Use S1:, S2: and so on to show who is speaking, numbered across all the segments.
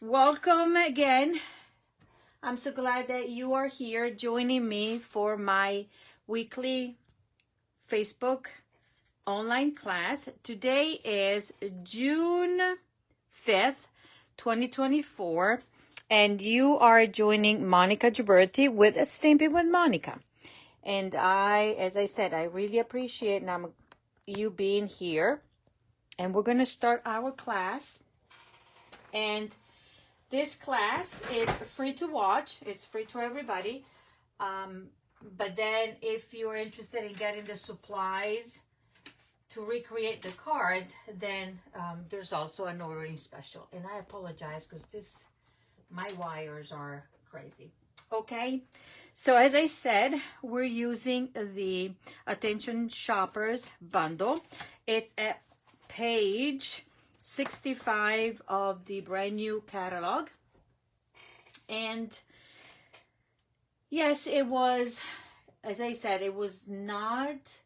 S1: Welcome again. I'm so glad that you are here joining me for my weekly Facebook online class. Today is June 5th, 2024, and you are joining Monica Gibberti with Stamping with Monica. And as I said, I really appreciate you being here. And we're going to start our class. And this class is free to watch. It's free to everybody. But then if you're interested in getting the supplies to recreate the cards, then there's also an ordering special. And I apologize because my wires are crazy. Okay. So as I said, we're using the Attention Shoppers bundle. It's at page 65 of the brand new catalog. And yes, it was, as I said, it was not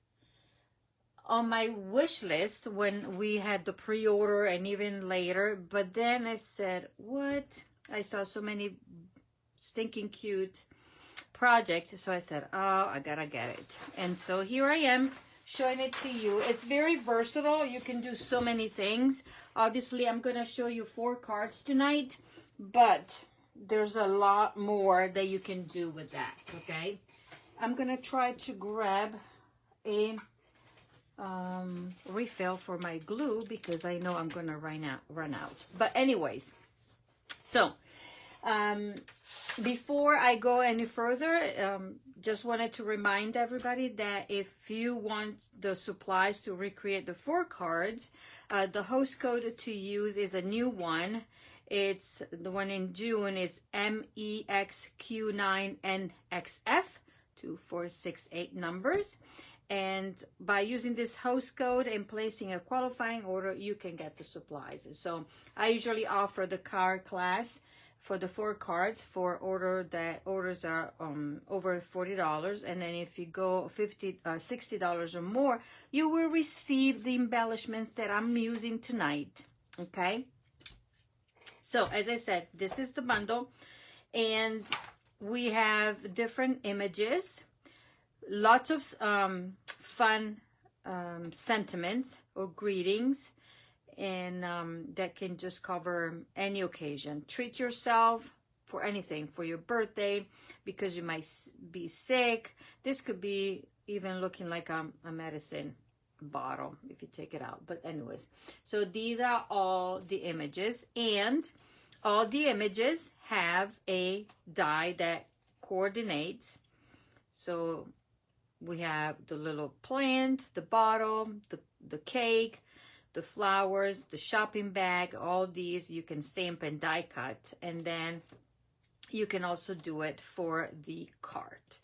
S1: on my wish list when we had the pre-order and even later. But then I said, what? I saw so many stinking cute projects. So I said, oh, I gotta get it. And so here I am, showing it to you. It's very versatile. You can do so many things. Obviously, I'm going to show you 4 cards tonight, but there's a lot more that you can do with that, okay? I'm going to try to grab a refill for my glue because I know I'm going to run out. But anyways, so before I go any further, just wanted to remind everybody that if you want the supplies to recreate the 4 cards, the host code to use is a new one. It's the one in June is MEXQ9NXF, 2468 numbers. And by using this host code and placing a qualifying order, you can get the supplies. So I usually offer the card class for the 4 cards for orders are over $40, and then if you go $60 or more, you will receive the embellishments that I'm using tonight. Okay, so as I said, this is the bundle, and we have different images, lots of fun sentiments or greetings, and that can just cover any occasion. Treat yourself for anything, for your birthday, because you might be sick. This could be even looking like a medicine bottle if you take it out. But anyways, so these are all the images, and all the images have a die that coordinates. So we have the little plant, the bottle, the cake, the flowers, the shopping bag. All these you can stamp and die cut, and then you can also do it for the card.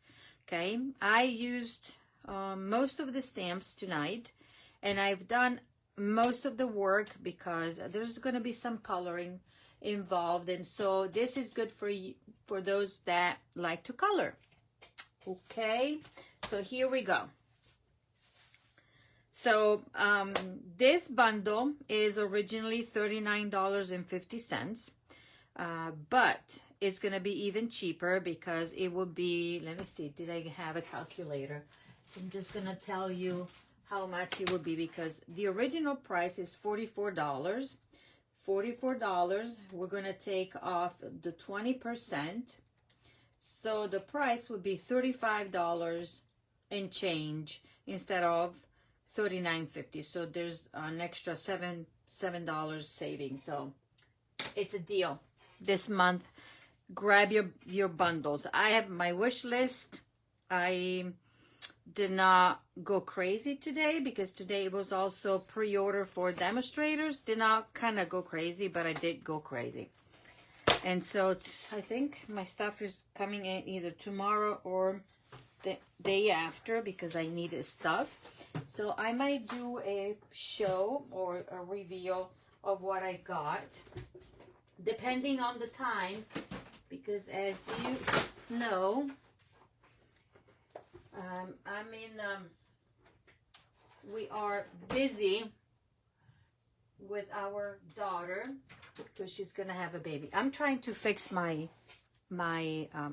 S1: Okay, I used most of the stamps tonight, and I've done most of the work because there's going to be some coloring involved, and so this is good for those that like to color. Okay, so here we go. So this bundle is originally $39.50, but it's going to be even cheaper because it will be, let me see, did I have a calculator? So I'm just going to tell you how much it will be, because the original price is $44. $44, we're going to take off the 20%. So the price would be $35 and change instead of $39.50. So there's an extra $7 saving. So it's a deal this month. Grab your bundles. I have my wish list. I did not go crazy today because today it was also pre-order for demonstrators. Did not kind of go crazy, but I did go crazy. And so I think my stuff is coming in either tomorrow or the day after because I needed stuff. So I might do a show or a reveal of what I got, depending on the time, because as you know, we are busy with our daughter because she's gonna have a baby. I'm trying to fix my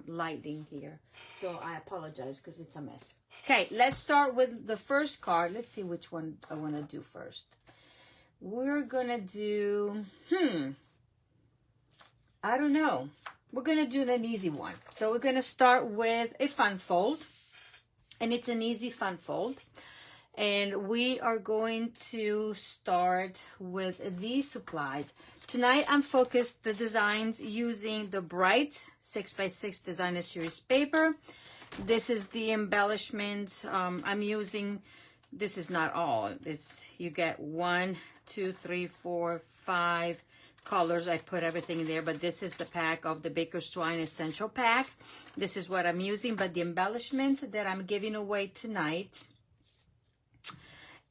S1: lighting here, so I apologize because it's a mess. Okay, let's start with the first card. Let's see which one I want to do first. We're gonna do I don't know. We're gonna do an easy one. So we're gonna start with a fun fold, and it's an easy fun fold. And we are going to start with these supplies. Tonight I'm focused the designs using the Bright 6x6 Designer Series paper. This is the embellishment I'm using. This is not all. You get 1, 2, 3, 4, 5 colors. I put everything in there, but this is the pack of the Baker's Twine Essential Pack. This is what I'm using, but the embellishments that I'm giving away tonight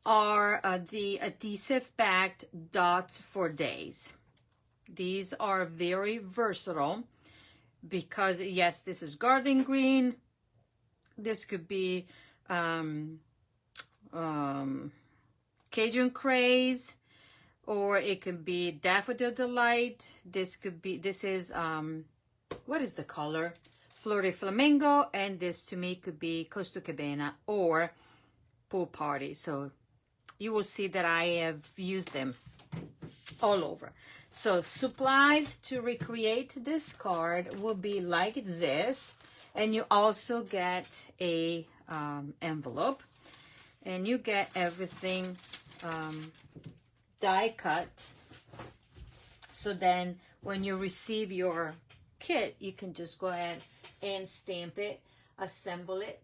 S1: are the adhesive-backed dots for days. These are very versatile because, yes, this is garden green. This could be Cajun Craze, or it could be Daffodil Delight. This is, what is the color? Fleur de Flamingo, and this to me could be Costa Cabana or Pool Party. So you will see that I have used them all over. So supplies to recreate this card will be like this, and you also get a envelope, and you get everything die cut. So then when you receive your kit, you can just go ahead and stamp it, assemble it,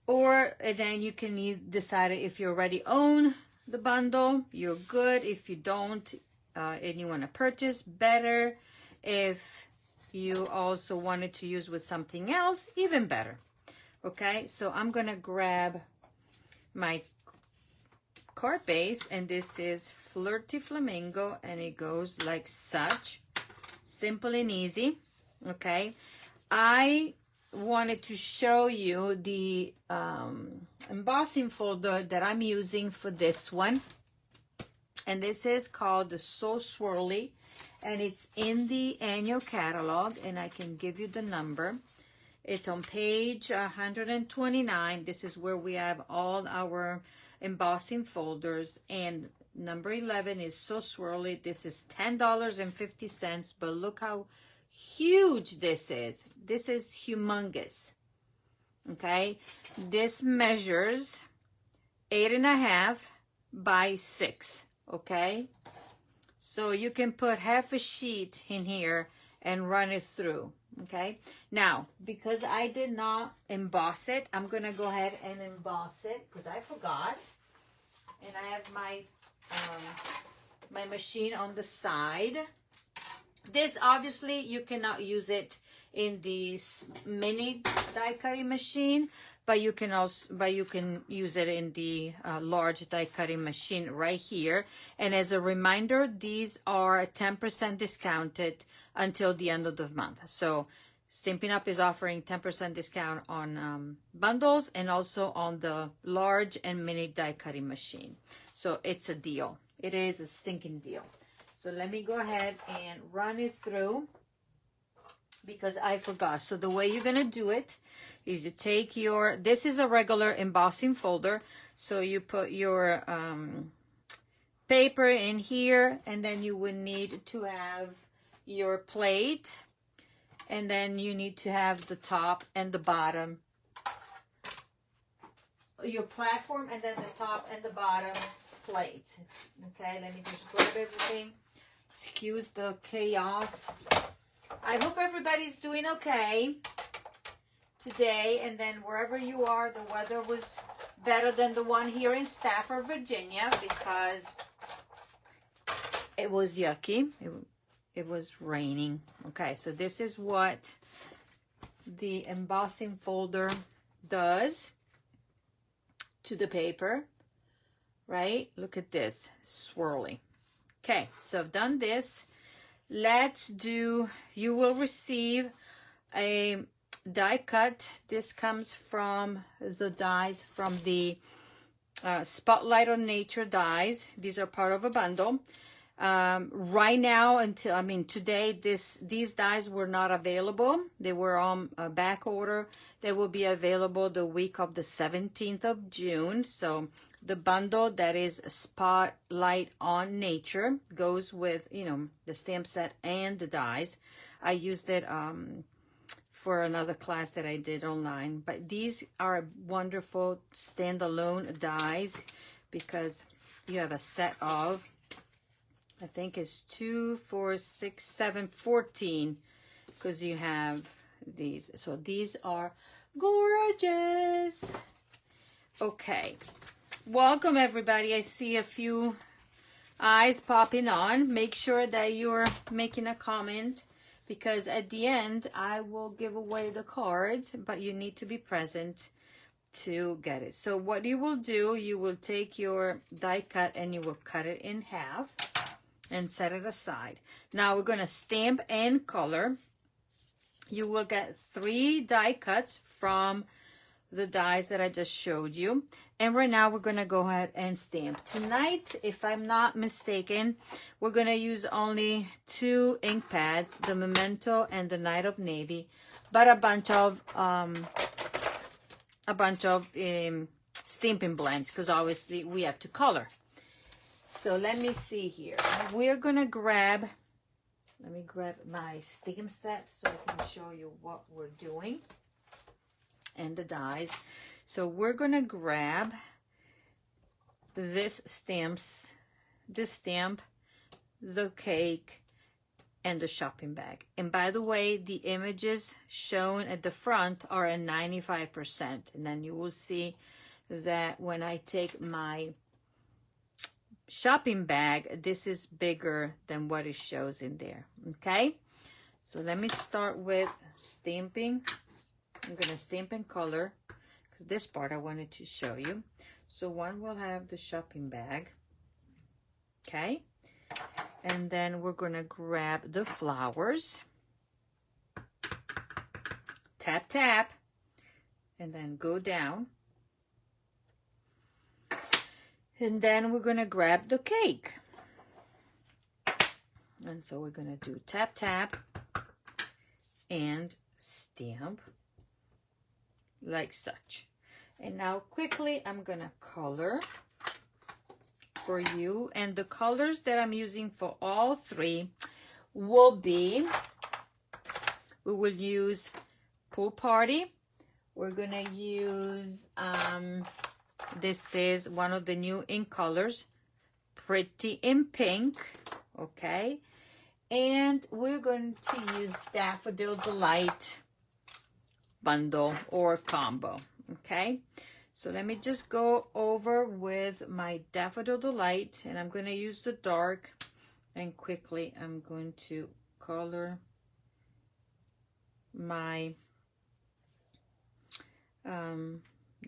S1: or then you can decide if you already own the bundle, you're good. If you don't, and you want to purchase, better. If you also wanted to use with something else, even better. Okay, so I'm gonna grab my card base, and this is Flirty Flamingo, and it goes like such, simple and easy. Okay, I wanted to show you the embossing folder that I'm using for this one, and this is called the So Swirly, and it's in the annual catalog, and I can give you the number. It's on page 129. This is where we have all our embossing folders, and number 11 is So Swirly. This is $10.50, but look how huge this is. This is humongous. Okay, this measures 8.5 by 6. Okay, so you can put half a sheet in here and run it through. Okay, now because I did not emboss it, I'm gonna go ahead and emboss it because I forgot, and I have my my machine on the side. This obviously you cannot use it in the mini die cutting machine, but you can use it in the large die cutting machine right here. And as a reminder, these are 10% discounted until the end of the month. So Stampin' Up is offering 10% discount on bundles and also on the large and mini die cutting machine. So it's a deal. It is a stinking deal. So let me go ahead and run it through because I forgot. So the way you're going to do it is you take this is a regular embossing folder. So you put your paper in here, and then you would need to have your plate, and then you need to have the top and the bottom, your platform, and then the top and the bottom plate. Okay, let me just grab everything. Excuse the chaos. I hope everybody's doing okay today, and then wherever you are, the weather was better than the one here in Stafford, Virginia, because it was yucky. It was raining. Okay, so this is what the embossing folder does to the paper, right? Look at this, swirly. Okay, so I've done this. You will receive a die cut. This comes from the dies from the Spotlight on Nature dies. These are part of a bundle. Right now, until, I mean, today, these dies were not available. They were on a back order. They will be available the week of the 17th of June. So the bundle that is Spotlight on Nature goes with, you know, the stamp set and the dies. I used it for another class that I did online. But these are wonderful standalone dies because you have a set of, I think it's 2, 4, 6, 7, 14, because you have these. So these are gorgeous. Okay. Welcome, everybody. I see a few eyes popping on. Make sure that you're making a comment, because at the end, I will give away the cards, but you need to be present to get it. So what you will do, you will take your die cut and you will cut it in half and set it aside. Now we're going to stamp and color. You will get 3 die cuts from the dies that I just showed you. And right now we're going to go ahead and stamp. Tonight, if I'm not mistaken, we're going to use only 2 ink pads, the Memento and the Night of Navy, but a bunch of stamping blends, because obviously we have to color. So let me see here. We're going to grab, let me grab my stamp set so I can show you what we're doing and the dies. So we're going to grab this stamp, the cake, and the shopping bag. And by the way, the images shown at the front are at 95%. And then you will see that when I take my shopping bag, this is bigger than what it shows in there. Okay, so let me start with stamping. I'm going to stamp and color, because this part I wanted to show you. So one will have the shopping bag. Okay, and then we're going to grab the flowers, tap tap, and then go down. And then we're going to grab the cake. And so we're going to do tap, tap, and stamp like such. And now quickly, I'm going to color for you. And the colors that I'm using for all 3 will be, we will use Pool Party. We're going to use, this is one of the new ink colors, Pretty in Pink, okay? And we're going to use Daffodil Delight bundle or combo, okay? So let me just go over with my Daffodil Delight, and I'm going to use the dark, and quickly I'm going to color my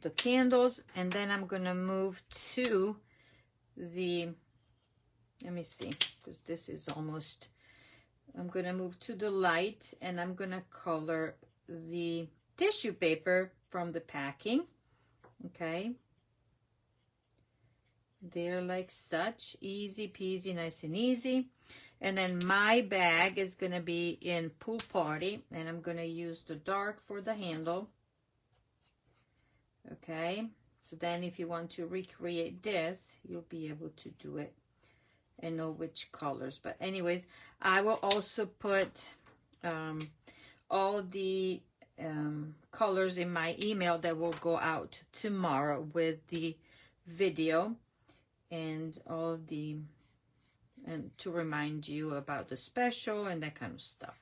S1: the candles, and then I'm going to move to the, let me see, because this is almost, I'm going to move to the light, and I'm going to color the tissue paper from the packing. Okay, they're like such, easy peasy, nice and easy. And then my bag is going to be in Pool Party, and I'm going to use the dark for the handle. Okay, so then if you want to recreate this, you'll be able to do it and know which colors. But anyways, I will also put all the colors in my email that will go out tomorrow with the video and all the, and to remind you about the special and that kind of stuff.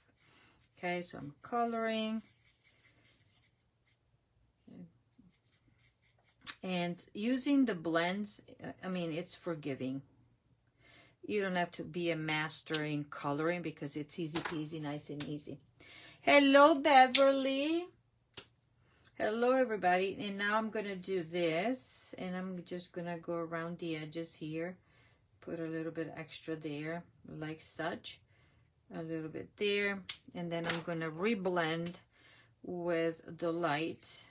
S1: Okay, so I'm coloring. And using the blends, I mean, it's forgiving. You don't have to be a master in coloring because it's easy peasy, nice and easy. Hello, Beverly. Hello, everybody. And now I'm going to do this. And I'm just going to go around the edges here. Put a little bit extra there, like such. A little bit there. And then I'm going to reblend with the light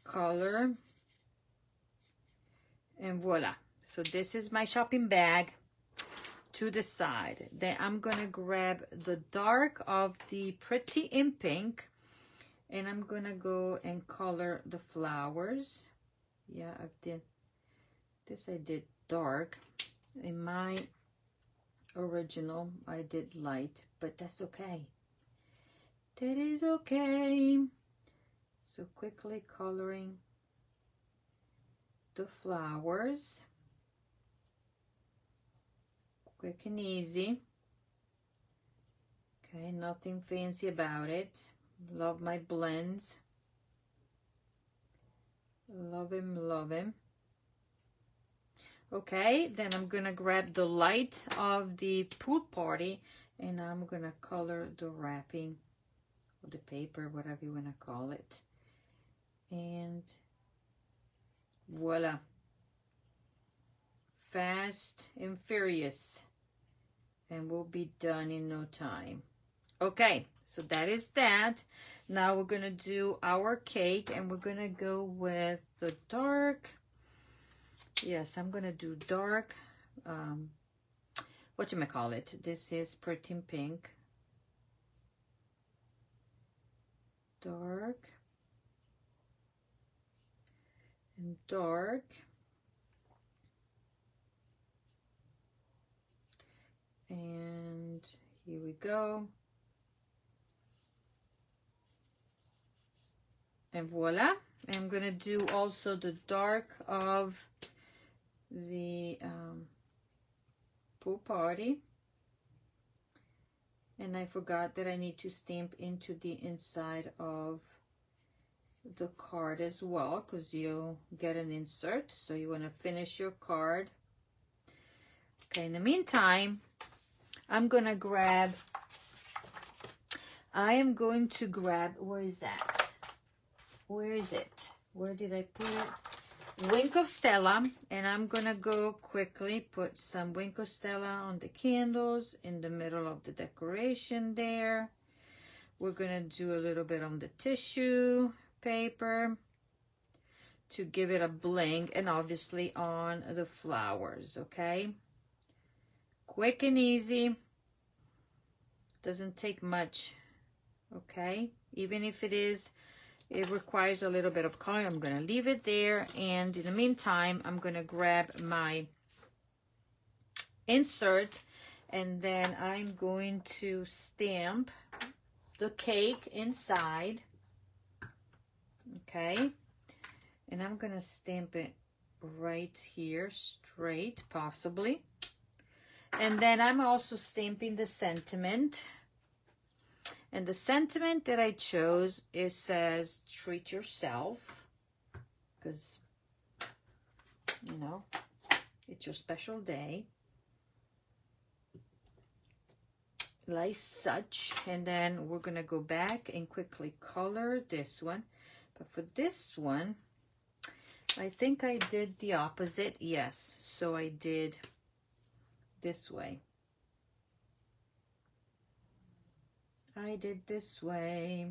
S1: color And voila. So this is my shopping bag to the side. Then I'm gonna grab the dark of the Pretty in Pink, and I'm gonna go and color the flowers. Yeah, I did this. I did dark. In my original, I did light, but that's okay. That is okay. So quickly coloring the flowers. Quick and easy. Okay, nothing fancy about it. Love my blends. Love him, love him. Okay, then I'm gonna grab the light of the pool party, and I'm gonna color the wrapping or the paper, whatever you wanna call it. And voila. Fast and furious. And we'll be done in no time. Okay, so that is that. Now we're gonna do our cake, and we're gonna go with the dark. Yes, I'm gonna do dark. Whatchamacallit? This is Pretty in Pink. Dark. And dark. And here we go. And voila. I'm gonna do also the dark of the pool party. And I forgot that I need to stamp into the inside of the card as well, because you'll get an insert. So you want to finish your card. Okay, in the meantime, I am going to grab, where is that? Where is it? Where did I put it? Wink of Stella. And I'm going to go quickly put some Wink of Stella on the candles in the middle of the decoration there. We're going to do a little bit on the tissue paper to give it a bling, and obviously on the flowers. Okay, quick and easy, doesn't take much. Okay, even if it requires a little bit of color, I'm going to leave it there. And in the meantime, I'm going to grab my insert, and then I'm going to stamp the cake inside. Okay, and I'm gonna stamp it right here, straight, possibly. And then I'm also stamping the sentiment. And the sentiment that I chose, it says, treat yourself, because, you know, it's your special day. Like such. And then we're gonna go back and quickly color this one. But for this one, I think I did the opposite. Yes, so I did this way. I did this way.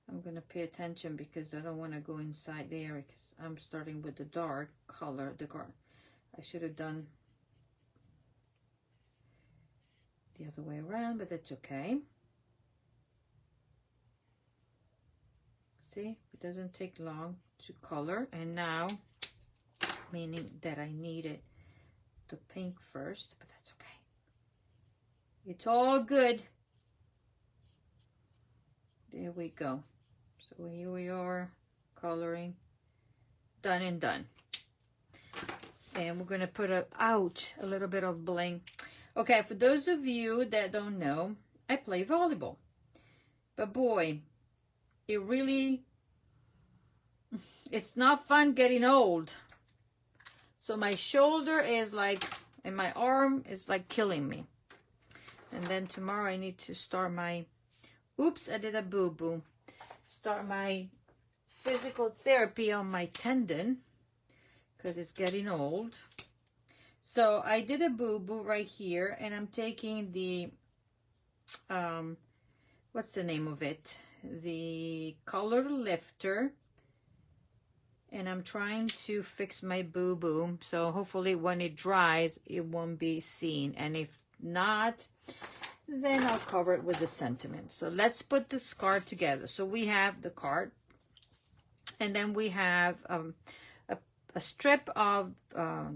S1: I'm going to pay attention because I don't want to go inside there, because I'm starting with the dark color. I should have done the other way around, but that's okay. See, it doesn't take long to color. And now, meaning that I needed the pink first, but that's okay. It's all good. There we go. So here we are, coloring. Done and done. And we're going to put a little bit of bling. Okay, for those of you that don't know, I play volleyball. But boy, it's not fun getting old. So my shoulder is like, and my arm is like killing me. And then tomorrow I need to start my, oops, I did a boo-boo. Start my physical therapy on my tendon, because it's getting old. So I did a boo-boo right here, and I'm taking the, what's the name of it? The color lifter. And I'm trying to fix my boo-boo, so hopefully when it dries, it won't be seen. And if not, then I'll cover it with the sentiment. So let's put this card together. So we have the card, and then we have a strip of,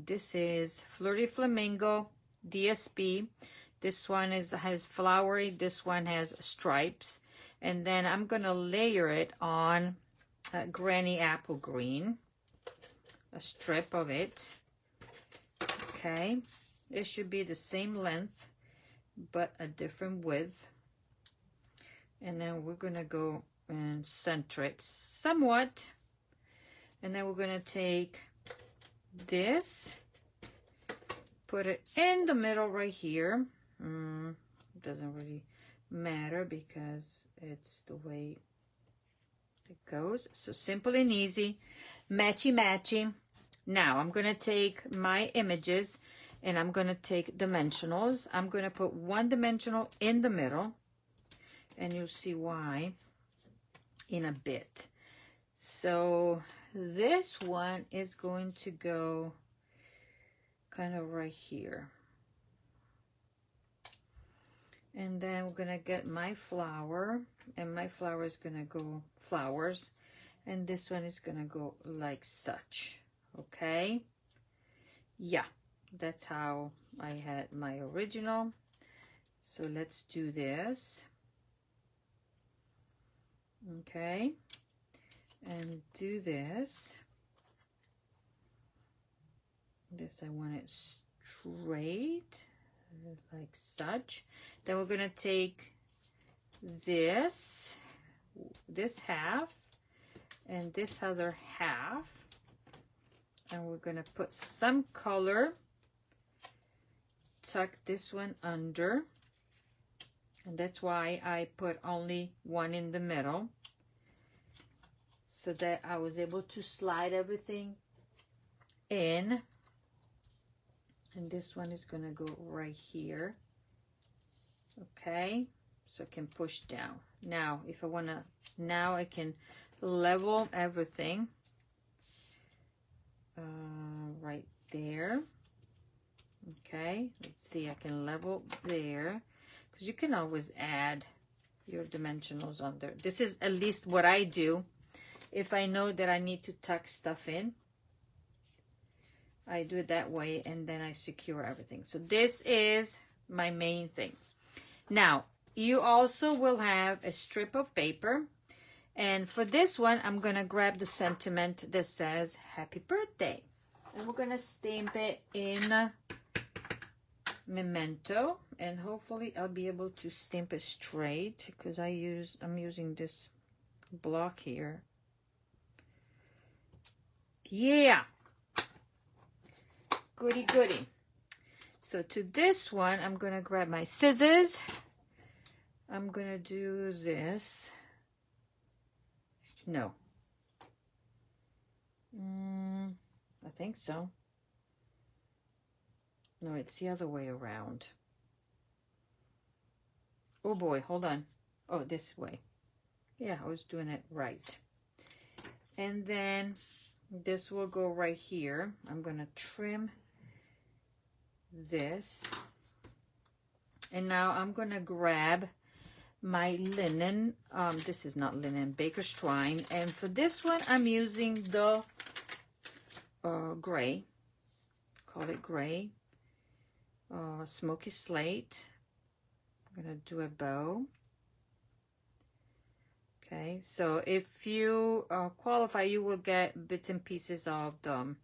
S1: this is Flirty Flamingo DSP. This one has flowery, this one has stripes. And then I'm gonna layer it on Granny Apple Green, a strip of it. Okay, it should be the same length, but a different width. And then we're gonna go and center it somewhat. And then we're gonna take this, put it in the middle right here. It doesn't really matter because it's the way it goes. So simple and easy, matchy matchy. Now I'm gonna take my images and I'm gonna take dimensionals. I'm gonna put one dimensional in the middle, and you'll see why in a bit. So this one is going to go kind of right here. And then we're gonna get my flower, and my flower is gonna go flowers, and this one is gonna go like such. Okay, yeah, that's how I had my original. So let's do this. Okay, and do this. This I want it straight, like such. Then we're gonna take this half and this other half, and we're gonna put some color, tuck this one under, and that's why I put only one in the middle, so that I was able to slide everything in. And this one is gonna go right here. Okay, so I can push down. Now if I wanna, now I can level everything right there. Okay, let's see, I can level there, because you can always add your dimensionals on there. This is at least what I do if I know that I need to tuck stuff in. I do it that way, and then I secure everything. So this is my main thing. Now, you also will have a strip of paper, and for this one, I'm gonna grab the sentiment that says happy birthday, and we're gonna stamp it in Memento, and hopefully I'll be able to stamp it straight, because I'm using this block here. Yeah, goody goody. So to this one, I'm gonna grab my scissors. I'm gonna do this. No, I think so. No, it's the other way around. Oh boy, hold on. Oh, this way. Yeah, I was doing it right. And then this will go right here. I'm gonna trim this. And now I'm gonna grab my linen. This is not linen, baker's twine. And for this one, I'm using the gray. Call it gray. Smoky slate. I'm gonna do a bow. Okay, so if you qualify, you will get bits and pieces of the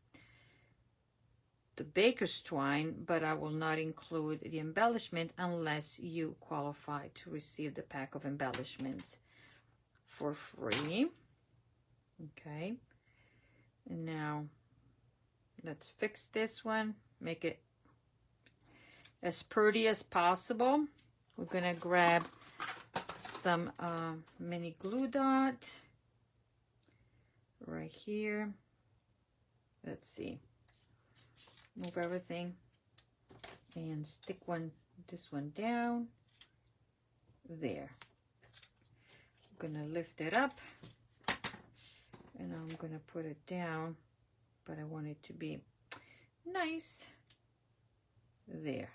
S1: baker's twine, but I will not include the embellishment unless you qualify to receive the pack of embellishments for free. Okay, and now let's fix this one, make it as pretty as possible. We're gonna grab some mini glue dot right here. Let's see, move everything and stick this one down there. I'm gonna lift it up And I'm gonna put it down, but I want it to be nice there.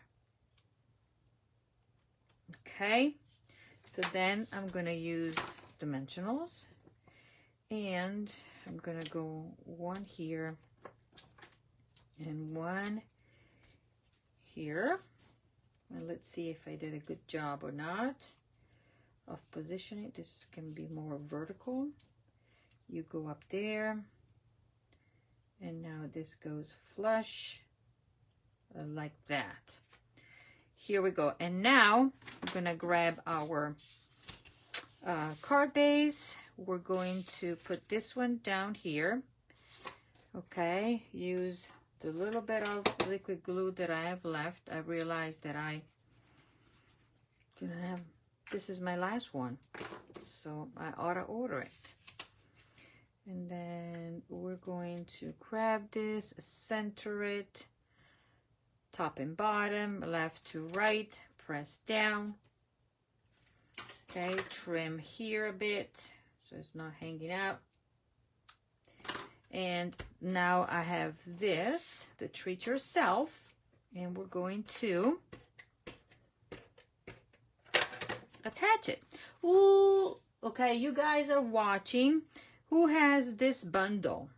S1: Okay, so then I'm gonna use dimensionals, and I'm gonna go one here and one here, and let's see if I did a good job or not of positioning. This can be more vertical. You go up there, and now this goes flush like that. Here we go. And now we're gonna grab our card base. We're going to put this one down here. Okay, use the little bit of liquid glue that I have left. I realized that I didn't have, this is my last one, so I ought to order it. And then we're going to grab this, center it, top and bottom, left to right, press down. Okay, trim here a bit so it's not hanging out. And now I have this, the treat yourself, and we're going to attach it. Ooh, okay, you guys are watching. Who has this bundle?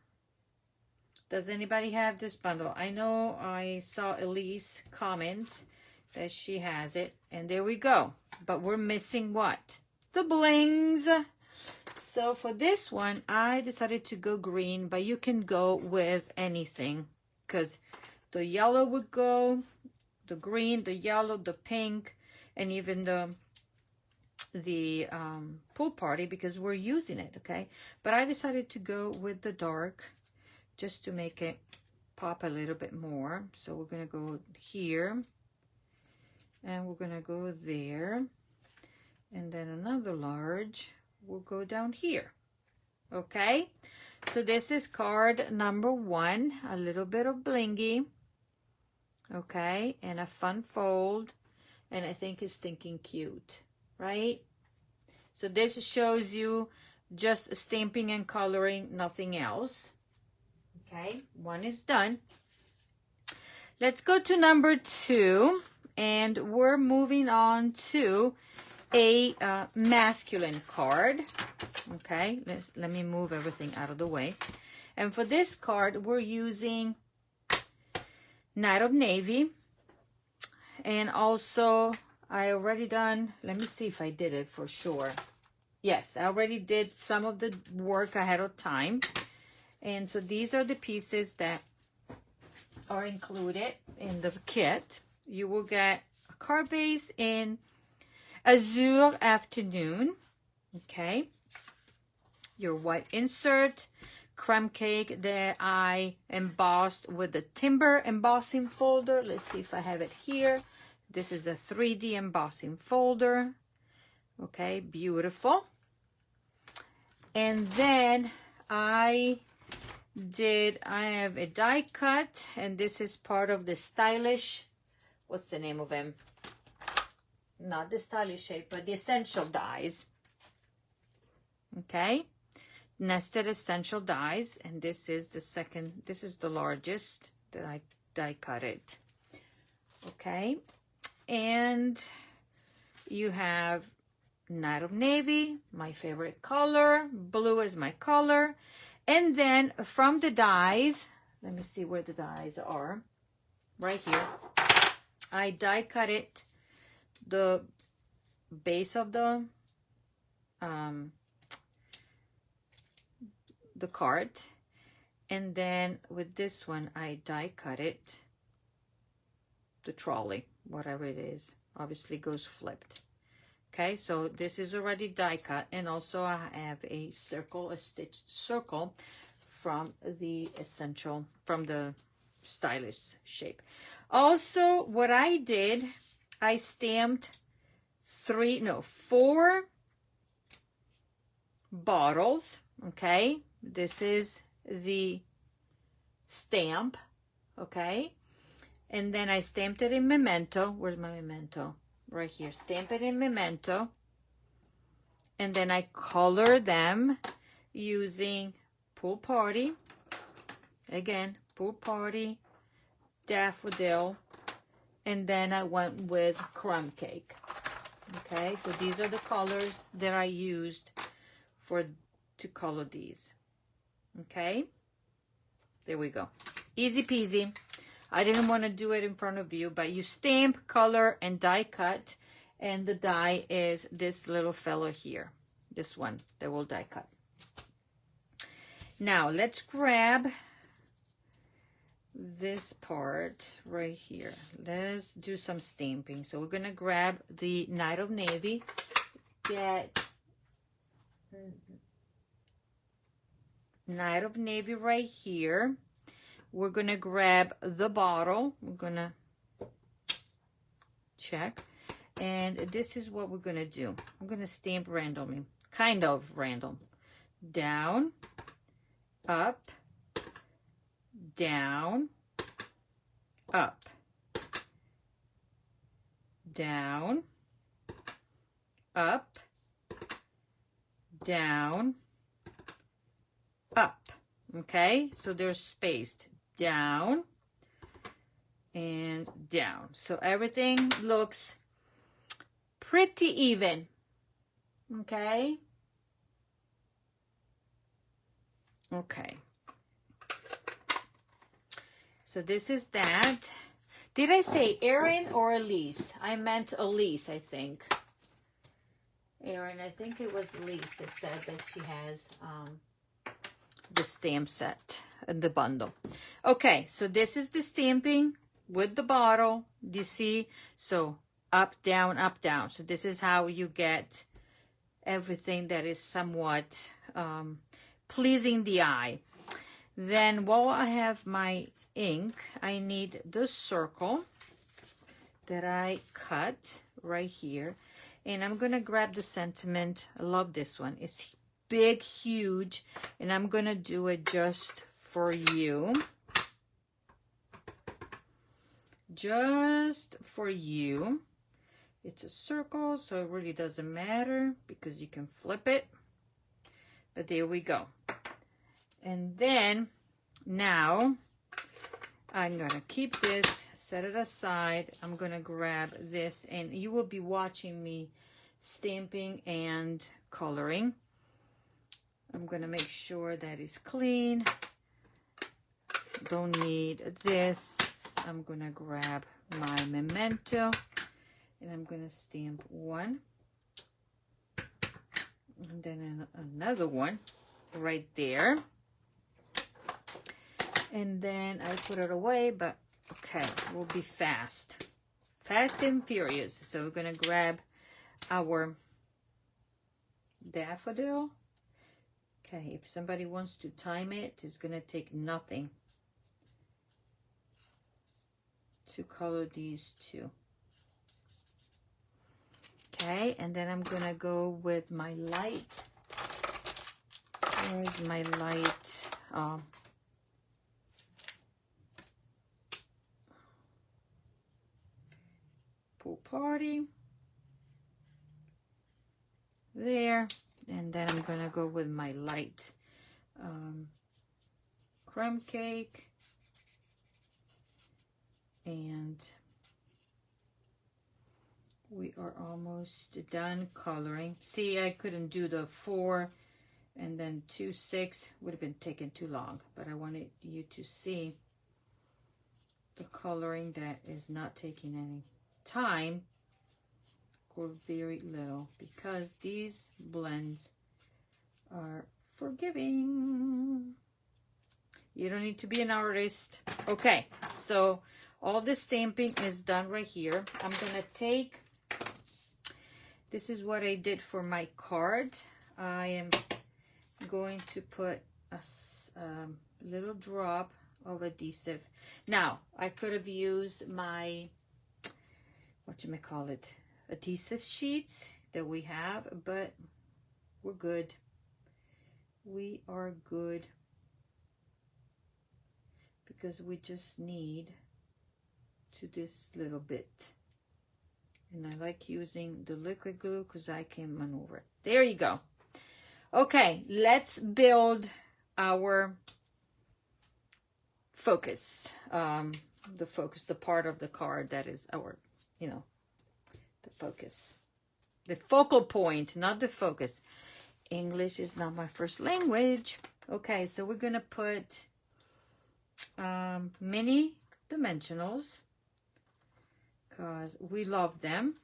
S1: Does anybody have this bundle? I know I saw Elise comment that she has it, and there we go. But we're missing what? The blings. So for this one, I decided to go green, but you can go with anything, because the yellow would go, the green, the yellow, the pink, and even the pool party, because we're using it, okay? But I decided to go with the dark just to make it pop a little bit more. So we're gonna go here, and we're gonna go there, and then another large will go down here. Okay, so this is card number 1, a little bit of blingy, okay, and a fun fold, and I think it's stinking cute, right? So this shows you just stamping and coloring, nothing else. Okay, 1 is done. Let's go to number 2, and we're moving on to a masculine card. Okay, let me move everything out of the way. And for this card, we're using Night of Navy, and also I already done, let me see if I did it for sure. Yes, I already did some of the work ahead of time. And so these are the pieces that are included in the kit. You will get a card base in Azure Afternoon, okay? Your white insert, crumb cake that I embossed with the timber embossing folder. Let's see if I have it here. This is a 3D embossing folder. Okay, beautiful. And then I have a die cut, and this is part of the stylish, what's the name of them? Not the stylish shape, but the essential dies. Okay, nested essential dies, and this is the second, this is the largest that I die cut it. Okay, and you have Night of Navy, my favorite color, blue is my color, and then from the dies, let me see where the dies are, right here, I die cut it, the base of the card, and then with this one I die cut it, the trolley, whatever it is, obviously goes flipped. Okay, so this is already die cut, and also I have a circle, a stitched circle from the essential, from the stylish shape. Also, what I did, I stamped 4 bottles. Okay, this is the stamp. Okay, and then I stamped it in memento. Where's my memento? Right here. Stamp it in memento, and then I color them using Pool Party. Again, Pool Party, Daffodil, and then I went with Crumb Cake. Okay, so these are the colors that I used to color these. Okay, there we go. Easy peasy. I didn't want to do it in front of you, but you stamp, color, and die cut. And the die is this little fellow here. This one that will die cut. Now, let's grab this part right here. Let's do some stamping. So we're going to grab the Night of Navy. Get Night of Navy right here. We're going to grab the bottle. We're going to check. And this is what we're going to do. I'm going to stamp randomly. Kind of random. Down, up, down, up, down, up, down, up. Okay, so they're spaced down and down. So everything looks pretty even. Okay. Okay. So this is that. Did I say Erin or Elise? I meant Elise, I think. Erin, I think it was Elise that said that she has the stamp set and the bundle. Okay, so this is the stamping with the bottle. You see? So up, down, up, down. So this is how you get everything that is somewhat pleasing the eye. Then while I have my ink, I need the circle that I cut right here. And I'm going to grab the sentiment. I love this one. It's big, huge. And I'm going to do it just for you. Just for you. It's a circle, so it really doesn't matter because you can flip it. But there we go. And then now I'm going to keep this, set it aside. I'm going to grab this, and you will be watching me stamping and coloring. I'm going to make sure that it's clean. Don't need this. I'm going to grab my memento, and I'm going to stamp one. And then another one right there. And then I put it away, but okay, we'll be fast. Fast and furious. So we're going to grab our daffodil. Okay, if somebody wants to time it, it's going to take nothing to color these two. Okay, and then I'm going to go with my light. Where's my light? Pool Party. There. And then I'm going to go with my light crumb cake. And we are almost done coloring. See, I couldn't do the 4 and then 2, 6. Would have been taking too long. But I wanted you to see the coloring that is not taking any time or very little, because these blends are forgiving. You don't need to be an artist. Okay, so all the stamping is done right here. I'm gonna take, this is what I did for my card. I am going to put a little drop of adhesive. Now, I could have used my, whatchamacallit, adhesive sheets that we have, but we're good. We are good because we just need to this little bit. And I like using the liquid glue because I can maneuver it. There you go. Okay, let's build our focus, the part of the card that is our, you know, the focus, the focal point, not the focus. English is not my first language. Okay, so we're gonna put mini dimensionals because we love them.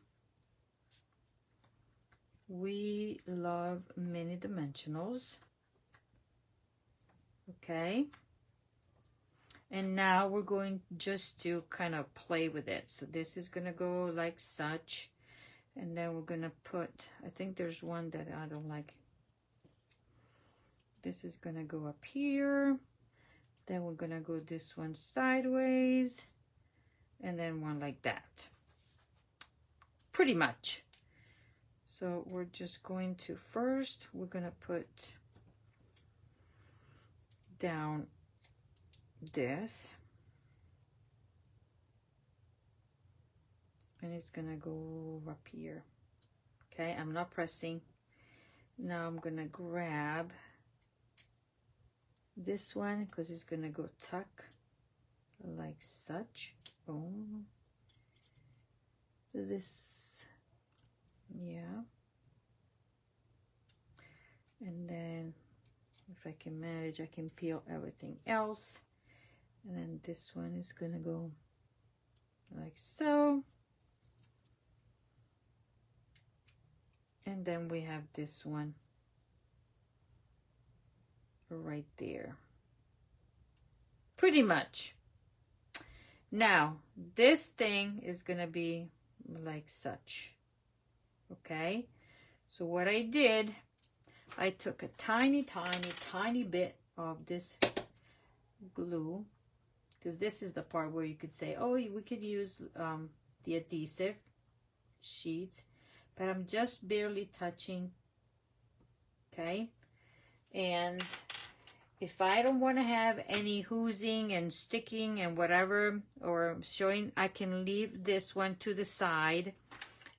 S1: We love mini dimensionals. Okay. And now we're going just to kind of play with it. So this is going to go like such. And then we're going to put, I think there's one that I don't like. This is going to go up here. Then we're going to go this one sideways. And then one like that. Pretty much. So we're just going to first, we're going to put down this. And it's going to go up here. Okay, I'm not pressing. Now I'm going to grab this one because it's going to go tuck like such. Oh, this, yeah. And then if I can manage, I can peel everything else. And then this one is going to go like so. And then we have this one right there. Pretty much. Now, this thing is going to be like such. Okay? So what I did, I took a tiny, tiny, tiny bit of this glue, because this is the part where you could say, oh, we could use the adhesive sheets, but I'm just barely touching. Okay? And if I don't want to have any oozing and sticking and whatever, or showing, I can leave this one to the side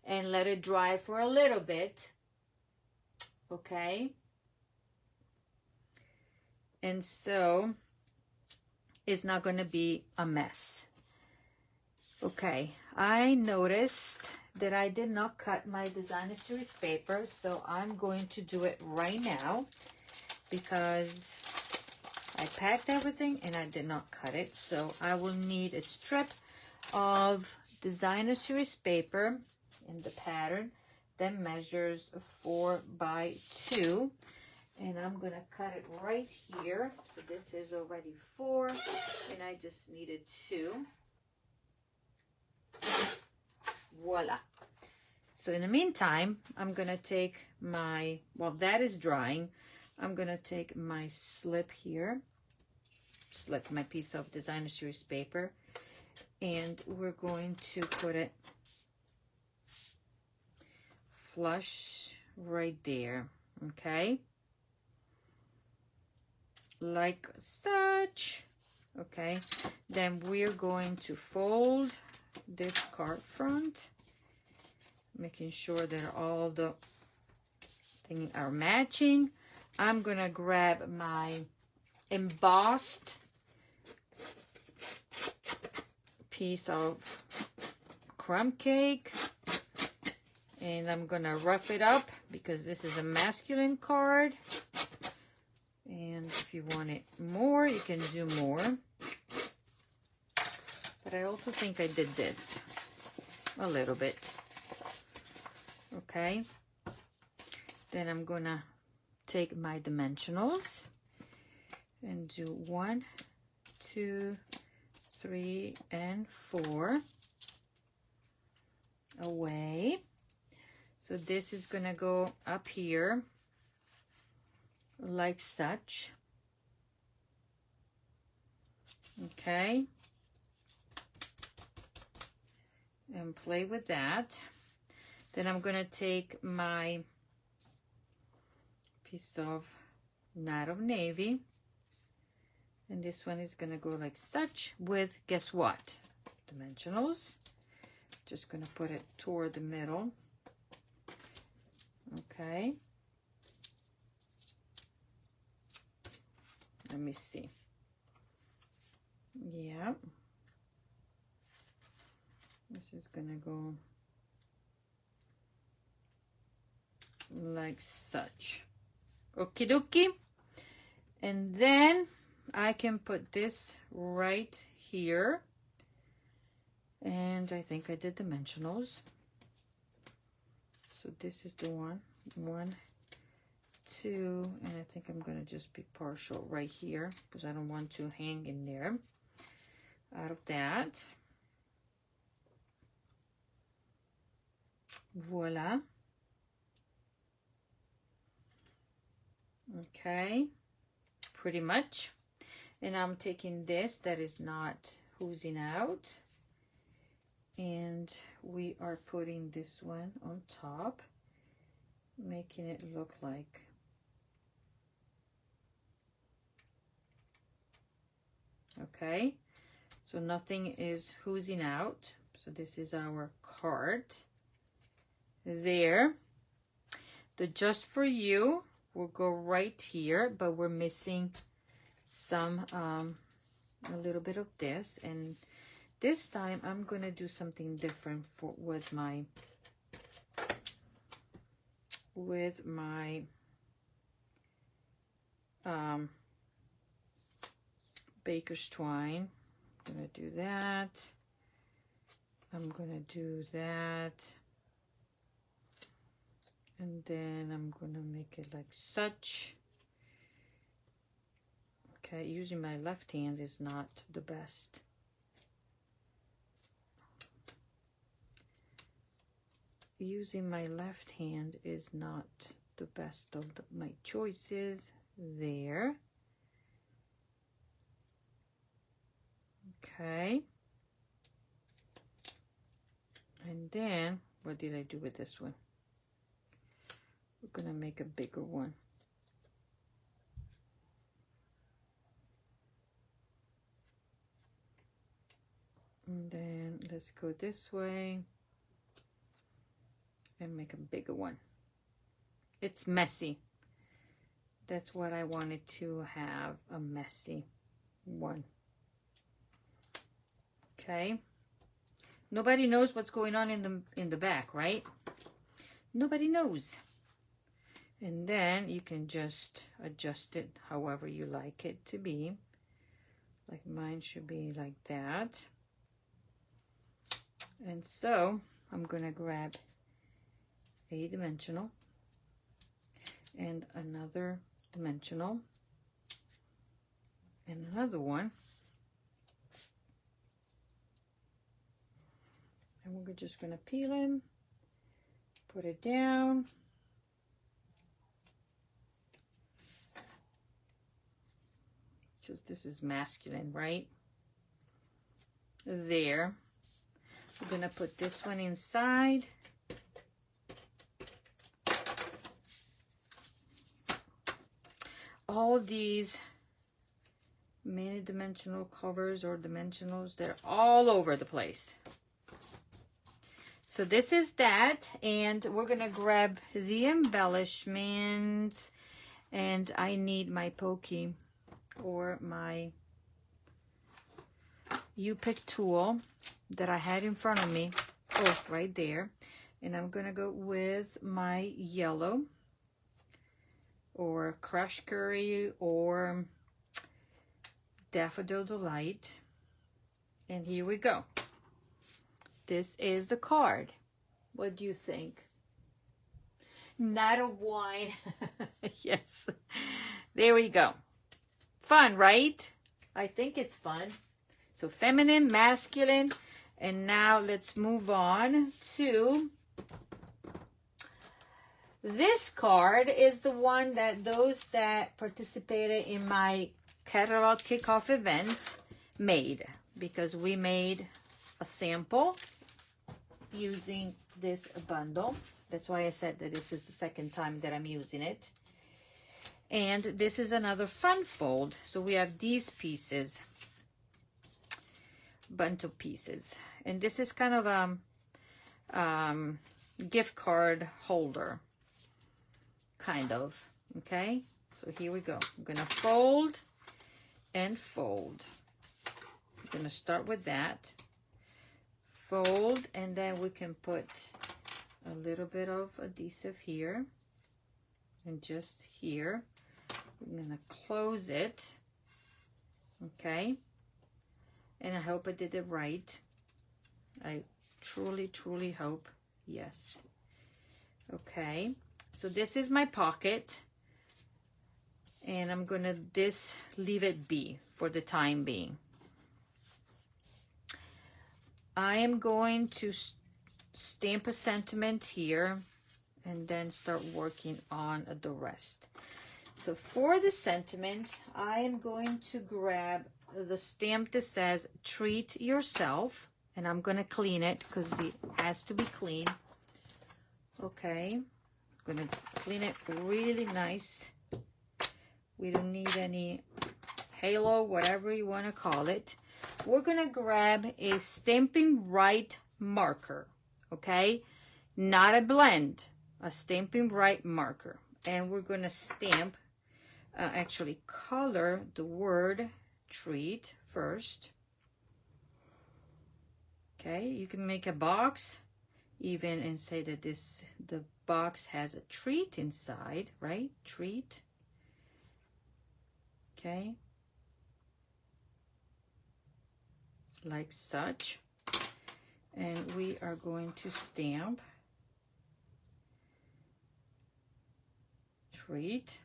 S1: and let it dry for a little bit. Okay? And so it's not going to be a mess. Okay, I noticed that I did not cut my designer series paper, so I'm going to do it right now because I packed everything and I did not cut it. So I will need a strip of designer series paper in the pattern that measures 4 by 2. And I'm going to cut it right here. So this is already 4 and I just needed 2. Voila. So in the meantime, I'm going to take my, while that is drying, I'm going to take my slip here, slip my piece of designer series paper, and we're going to put it flush right there, okay? Like such, okay? Then we're going to fold this card front, making sure that all the things are matching. I'm gonna grab my embossed piece of crumb cake and I'm gonna rough it up because this is a masculine card, and if you want it more you can do more, but I also think I did this a little bit. Okay, then I'm gonna take my dimensionals and do 1, 2, 3, and 4 away. So this is gonna go up here like such. Okay, and play with that. Then I'm gonna take my piece of knot of navy, and this one is gonna go like such with, guess what, dimensionals. Just gonna put it toward the middle. Okay, Let me see. Yeah. This is gonna go like such. Okie dokie. And then I can put this right here. And I think I did dimensionals. So this is the one, 1, 2, and I think I'm gonna just be partial right here because I don't want to hang in there. Out of that. Voila. Okay, pretty much. And I'm taking this that is not oozing out, and we are putting this one on top, making it look like okay, so nothing is oozing out. So this is our card there. The just for you will go right here, but we're missing some a little bit of this, and this time I'm gonna do something different with my baker's twine. I'm gonna do that. I'm gonna do that. And then I'm gonna make it like such. Okay, using my left hand is not the best. Using my left hand is not the best of my choices there. Okay. And then, what did I do with this one? We're gonna make a bigger one. And then let's go this way and make a bigger one. It's messy. That's what I wanted to have, a messy one. Okay. Nobody knows what's going on in the back, right? Nobody knows. And then you can just adjust it however you like it to be. Like mine should be like that. And so I'm gonna grab a dimensional and another dimensional and another one. And we're just gonna peel them, put it down. Because this is masculine, right? There. We're gonna put this one inside. All these many dimensional covers or dimensionals, they're all over the place. So this is that, and we're gonna grab the embellishments, and I need my pokey or my U-pick tool that I had in front of me. Oh, right there. And I'm gonna go with my yellow or crushed curry or daffodil delight, and here we go. This is the card. What do you think? Not a wine. Yes, there we go. Fun, right? I think it's fun. So feminine, masculine, and now let's move on to this card. Is the one that those that participated in my catalog kickoff event made, because we made a sample using this bundle. That's why I said that this is the second time that I'm using it. And this is another fun fold. So we have these pieces, bunch of pieces, and this is kind of a gift card holder, kind of. Okay, so here we go. I'm gonna fold and fold. I'm going to start with that. Fold, and then we can put a little bit of adhesive here and just here. We're going to close it. Okay. And I hope I did it right. I truly, truly hope. Yes. Okay. So this is my pocket. And I'm going to leave it be for the time being. I am going to stamp a sentiment here and then start working on the rest. So for the sentiment, I am going to grab the stamp that says treat yourself, and I'm going to clean it because it has to be clean. Okay, I'm going to clean it really nice. We don't need any halo, whatever you want to call it. We're going to grab a Stampin' Right marker, okay? Not a blend, a Stampin' Right marker. And we're going to stamp, actually color the word treat first. Okay, you can make a box even and say that the box has a treat inside, right? Treat. Okay. Like such. And we are going to stamp treat.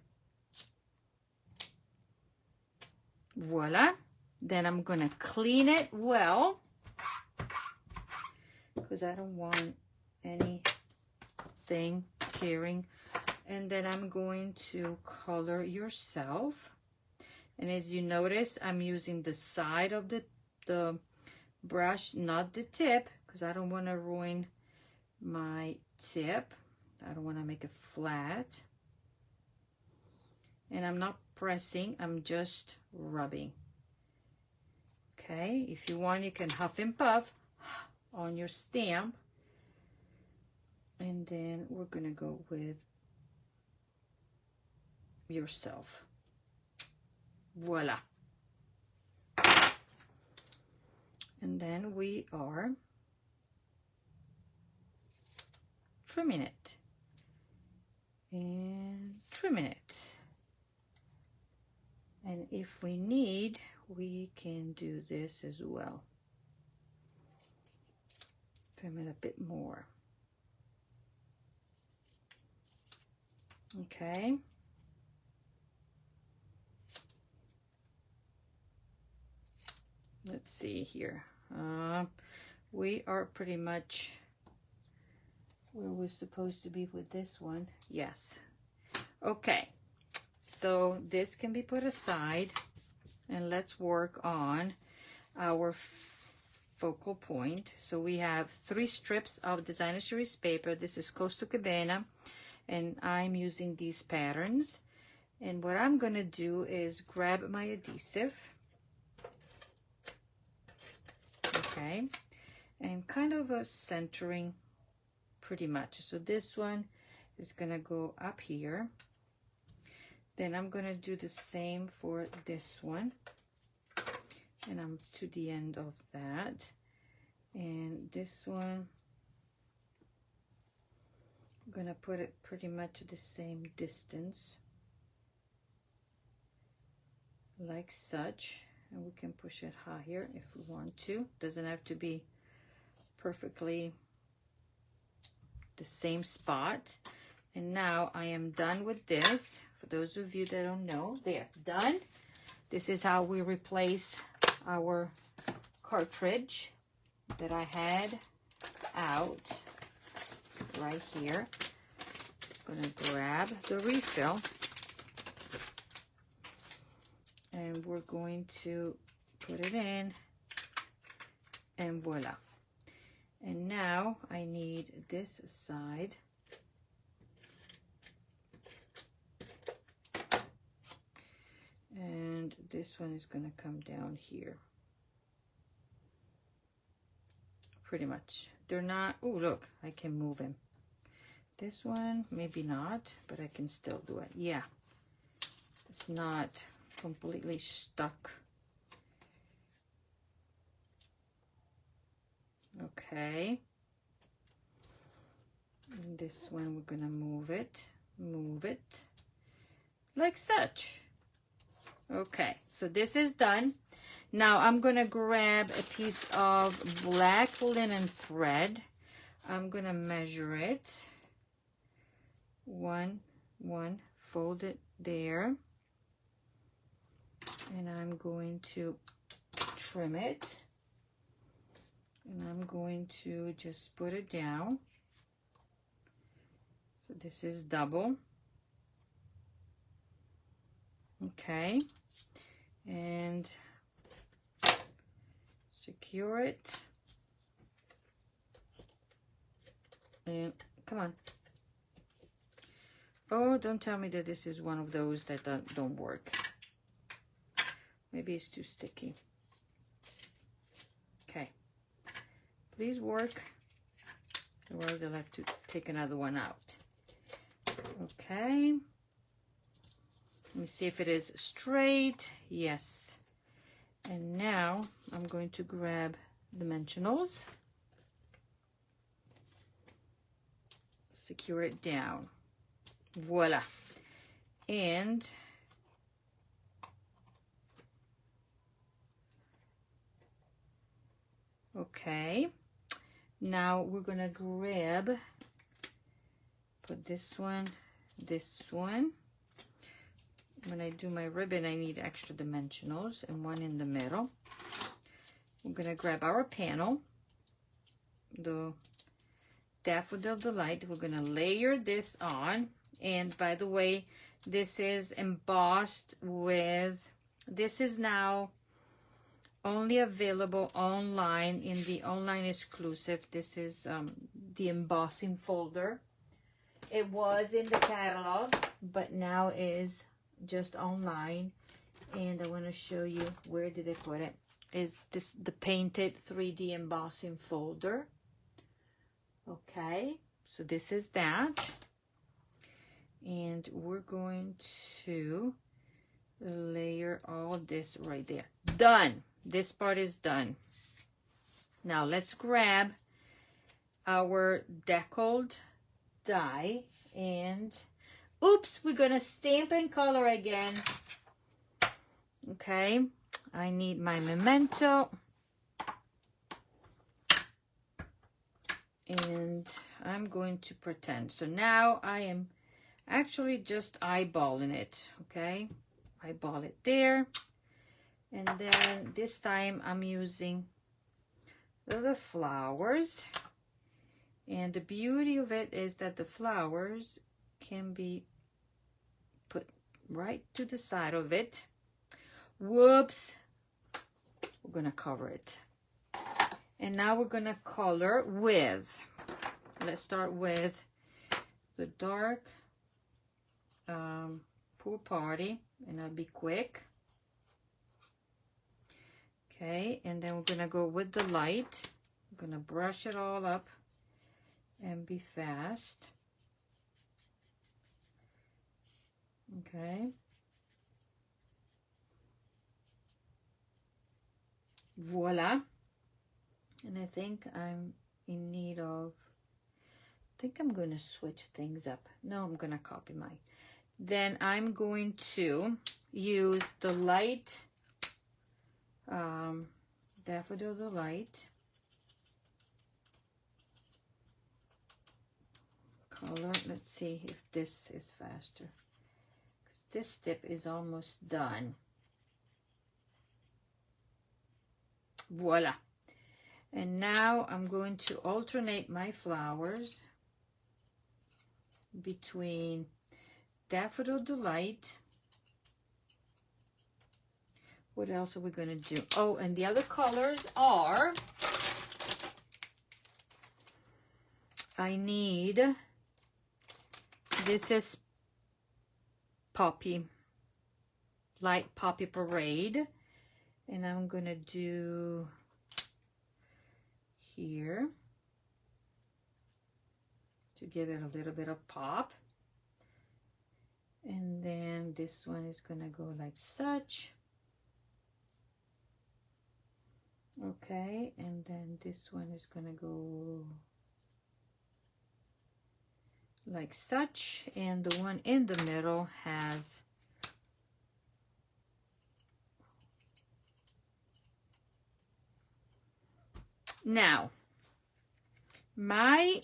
S1: Voila. Then I'm going to clean it well because I don't want anything tearing. And then I'm going to color yourself. And as you notice, I'm using the side of the brush, not the tip, because I don't want to ruin my tip. I don't want to make it flat. And I'm not pressing, I'm just rubbing. Okay, if you want, you can huff and puff on your stamp. And then we're going to go with yourself. Voila. And then we are trimming it and trimming it. And if we need, we can do this as well. Trim it a bit more. Okay. Let's see here. We are pretty much where we're supposed to be with this one. Yes. Okay. So this can be put aside, and let's work on our focal point. So we have 3 strips of designer series paper. This is Costa Cabana, and I'm using these patterns. And what I'm going to do is grab my adhesive. Okay, and kind of a centering pretty much. So this one is going to go up here. Then I'm going to do the same for this one. And I'm to the end of that. And this one, I'm going to put it pretty much the same distance. Like such. And we can push it higher if we want to. Doesn't have to be perfectly the same spot. And now I am done with this. For those of you that don't know, they are done. This is how we replace our cartridge that I had out right here. I'm gonna grab the refill. And we're going to put it in, and voila. And now I need this side. And this one is going to come down here. Pretty much. They're not, oh look, I can move him. This one, maybe not, but I can still do it. Yeah. It's not completely stuck. Okay. And this one, we're gonna move it like such. Okay, so this is done. Now I'm gonna grab a piece of black linen thread. I'm gonna measure it. One, fold it there. And I'm going to trim it. And I'm going to just put it down. So this is double. Okay. And secure it. And come on. Oh, don't tell me that this is one of those that don't work. Maybe it's too sticky. Okay. Please work. Otherwise, I'll have to take another one out. Okay. Let me see if it is straight. Yes. And now I'm going to grab dimensionals. Secure it down. Voila. And okay. Now we're gonna grab, put this one. When I do my ribbon, I need extra dimensionals and one in the middle. We're gonna grab our panel, the Daffodil Delight. We're gonna layer this on. And by the way, this is embossed with, this is now only available online in the online exclusive. This is the embossing folder. It was in the catalog, but now is just online. And I want to show you, where did I put it? Is this the painted 3D embossing folder? Okay, so this is that. And we're going to layer all this right there. Done. This part is done. Now let's grab our deckled die and oops, we're gonna stamp and color again. Okay, I need my memento. And I'm going to pretend. So now I am actually just eyeballing it, okay? Eyeball it there. And then this time I'm using the flowers. And the beauty of it is that the flowers can be put right to the side of it. Whoops. We're gonna cover it. And now we're gonna color with, let's start with the dark Pool Party, and I'll be quick. Okay, and then we're gonna go with the light. I'm gonna brush it all up and be fast. Okay. Voila. And I think I'm in need of, I think I'm going to switch things up. No, I'm going to copy mine. Then I'm going to use the light, Daffodil Delight color. Let's see if this is faster. This step is almost done. Voila. And now I'm going to alternate my flowers between Daffodil Delight. What else are we going to do? Oh, and the other colors are, I need, this is Poppy, Light Poppy Parade. And I'm going to do here to give it a little bit of pop. And then this one is gonna go like such. Okay, and then this one is gonna go like such, and the one in the middle has now my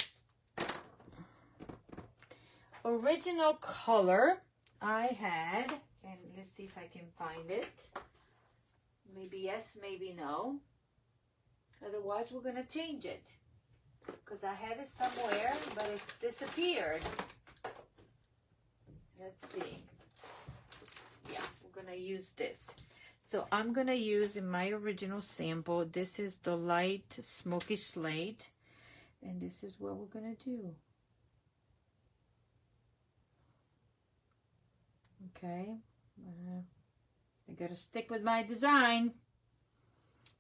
S1: original color I had, and let's see if I can find it. Maybe yes, maybe no. Otherwise, we're gonna change it because I had it somewhere, but it's disappeared. Let's see. Yeah, we're gonna use this. So I'm gonna use in my original sample, this is the light smoky slate, and this is what we're gonna do. Okay, I gotta stick with my design,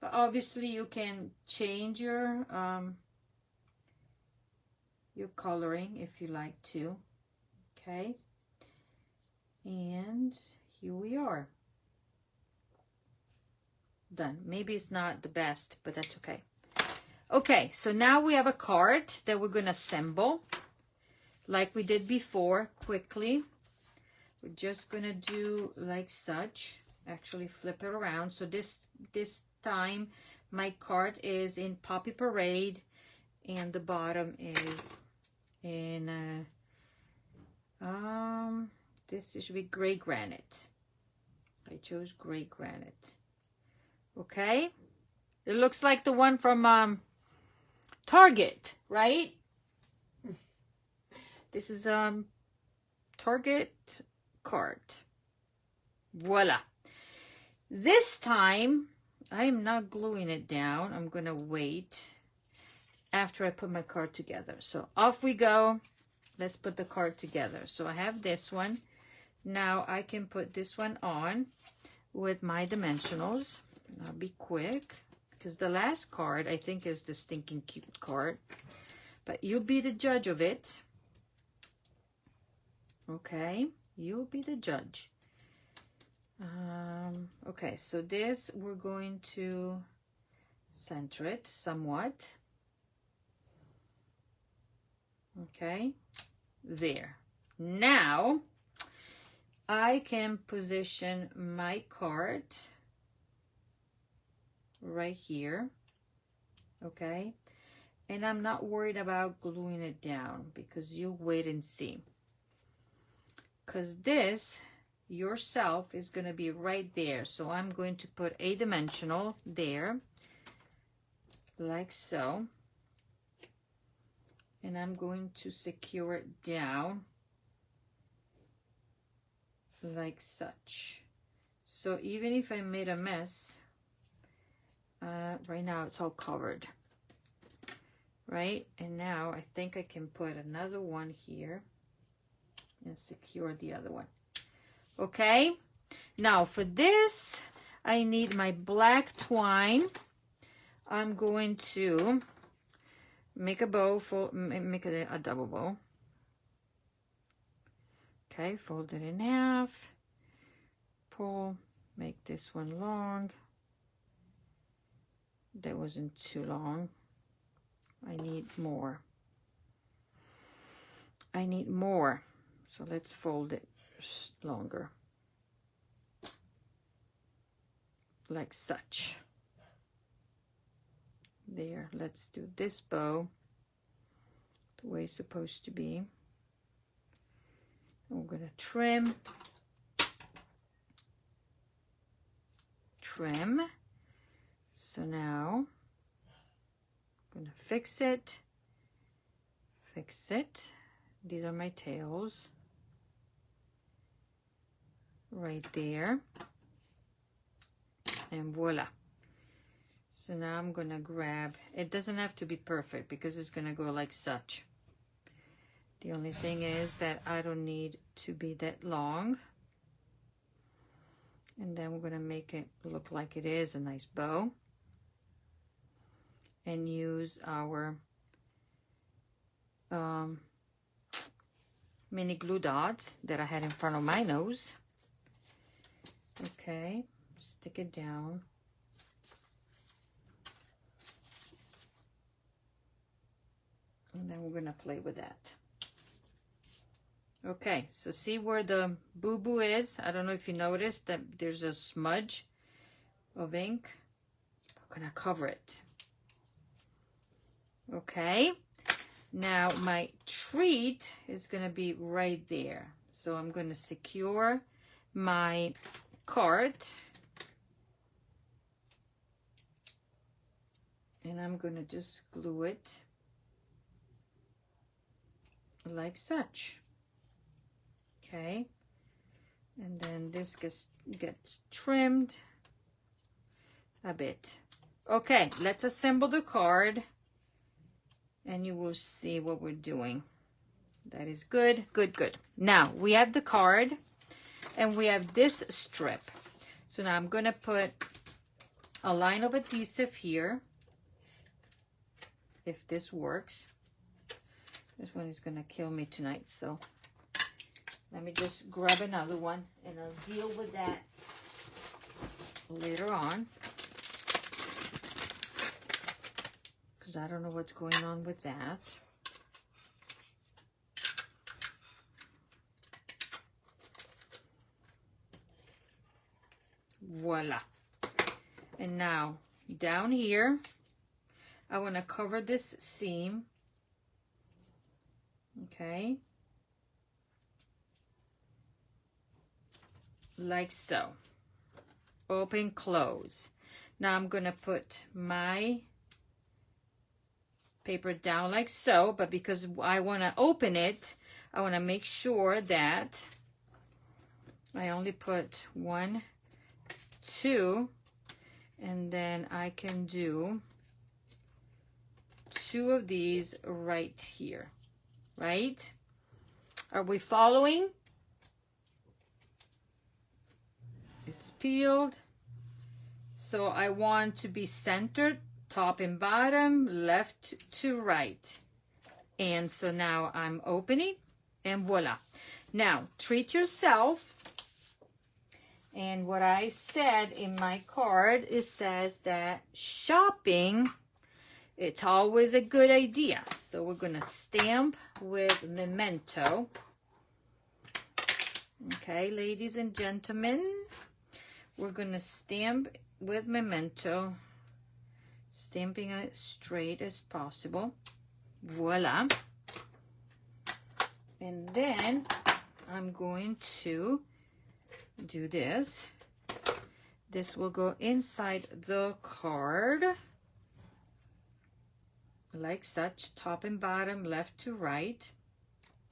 S1: but obviously you can change your coloring if you like to. Okay, and here we are. Done. Maybe it's not the best, but that's okay. Okay, so now we have a card that we're gonna assemble like we did before quickly. We're just gonna do like such. Actually flip it around. So this time my card is in Poppy Parade, and the bottom is in this should be gray granite. I chose gray granite. Okay, it looks like the one from Target, right? This is Target card. Voila. This time I am not gluing it down. I'm gonna wait after I put my card together. So off we go. Let's put the card together. So I have this one. Now I can put this one on with my dimensionals. I'll be quick because the last card I think is the stinking cute card, but you'll be the judge of it. Okay, you'll be the judge. Okay, so this we're going to center it somewhat. Okay, there. Now I can position my card right here. Okay, and I'm not worried about gluing it down because you wait and see, because this yourself is going to be right there. So I'm going to put a dimensional there like so, and I'm going to secure it down like such. So even if I made a mess, right now it's all covered, right? And now I think I can put another one here and secure the other one. Okay, now for this I need my black twine. I'm going to make a bow, make it a double bow. Okay, fold it in half, pull, make this one long. That wasn't too long. I need more. I need more. So let's fold it longer. Like such. There, let's do this bow the way it's supposed to be. And we're gonna trim. So now I'm gonna fix it. These are my tails. Right there. And voila. So now I'm gonna grab, it doesn't have to be perfect because it's gonna go like such. The only thing is that I don't need to be that long. And then we're gonna make it look like it is a nice bow. And use our mini glue dots that I had in front of my nose. Okay, stick it down. And then we're going to play with that. Okay, so see where the boo-boo is? I don't know if you noticed that there's a smudge of ink. I'm going to cover it. Okay, now my treat is going to be right there. So I'm going to secure my card. And I'm going to just glue it like such. Okay, and then this gets trimmed a bit. Okay, let's assemble the card and you will see what we're doing. That is good, good, good. Now we have the card and we have this strip. So now I'm going to put a line of adhesive here, if this works. This one is going to kill me tonight, so let me just grab another one and I'll deal with that later on, because I don't know what's going on with that. Voila. And now down here, I want to cover this seam. Okay. Like so. Open, close. Now I'm going to put my paper down like so, but because I want to open it, I want to make sure that I only put 1, 2, and then I can do 2 of these right here, right? Are we following? It's peeled. So I want to be centered, top and bottom, left to right. And so now I'm opening and voila. Now treat yourself. And what I said in my card, it says that shopping, it's always a good idea. So we're going to stamp with Memento. Okay, ladies and gentlemen, we're going to stamp with Memento, stamping it straight as possible. Voila. And then I'm going to do this. This will go inside the card like such, top and bottom, left to right.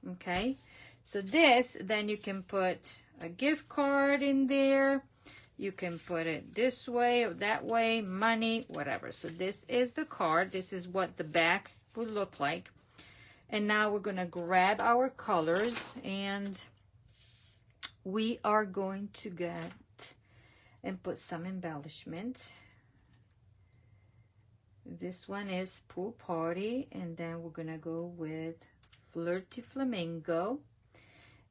S1: Okay, so this, then you can put a gift card in there. You can put it this way or that way, money, whatever. So this is the card. This is what the back would look like. And now we're going to grab our colors and we are going to get and put some embellishment. This one is Pool Party, and then we're going to go with Flirty Flamingo,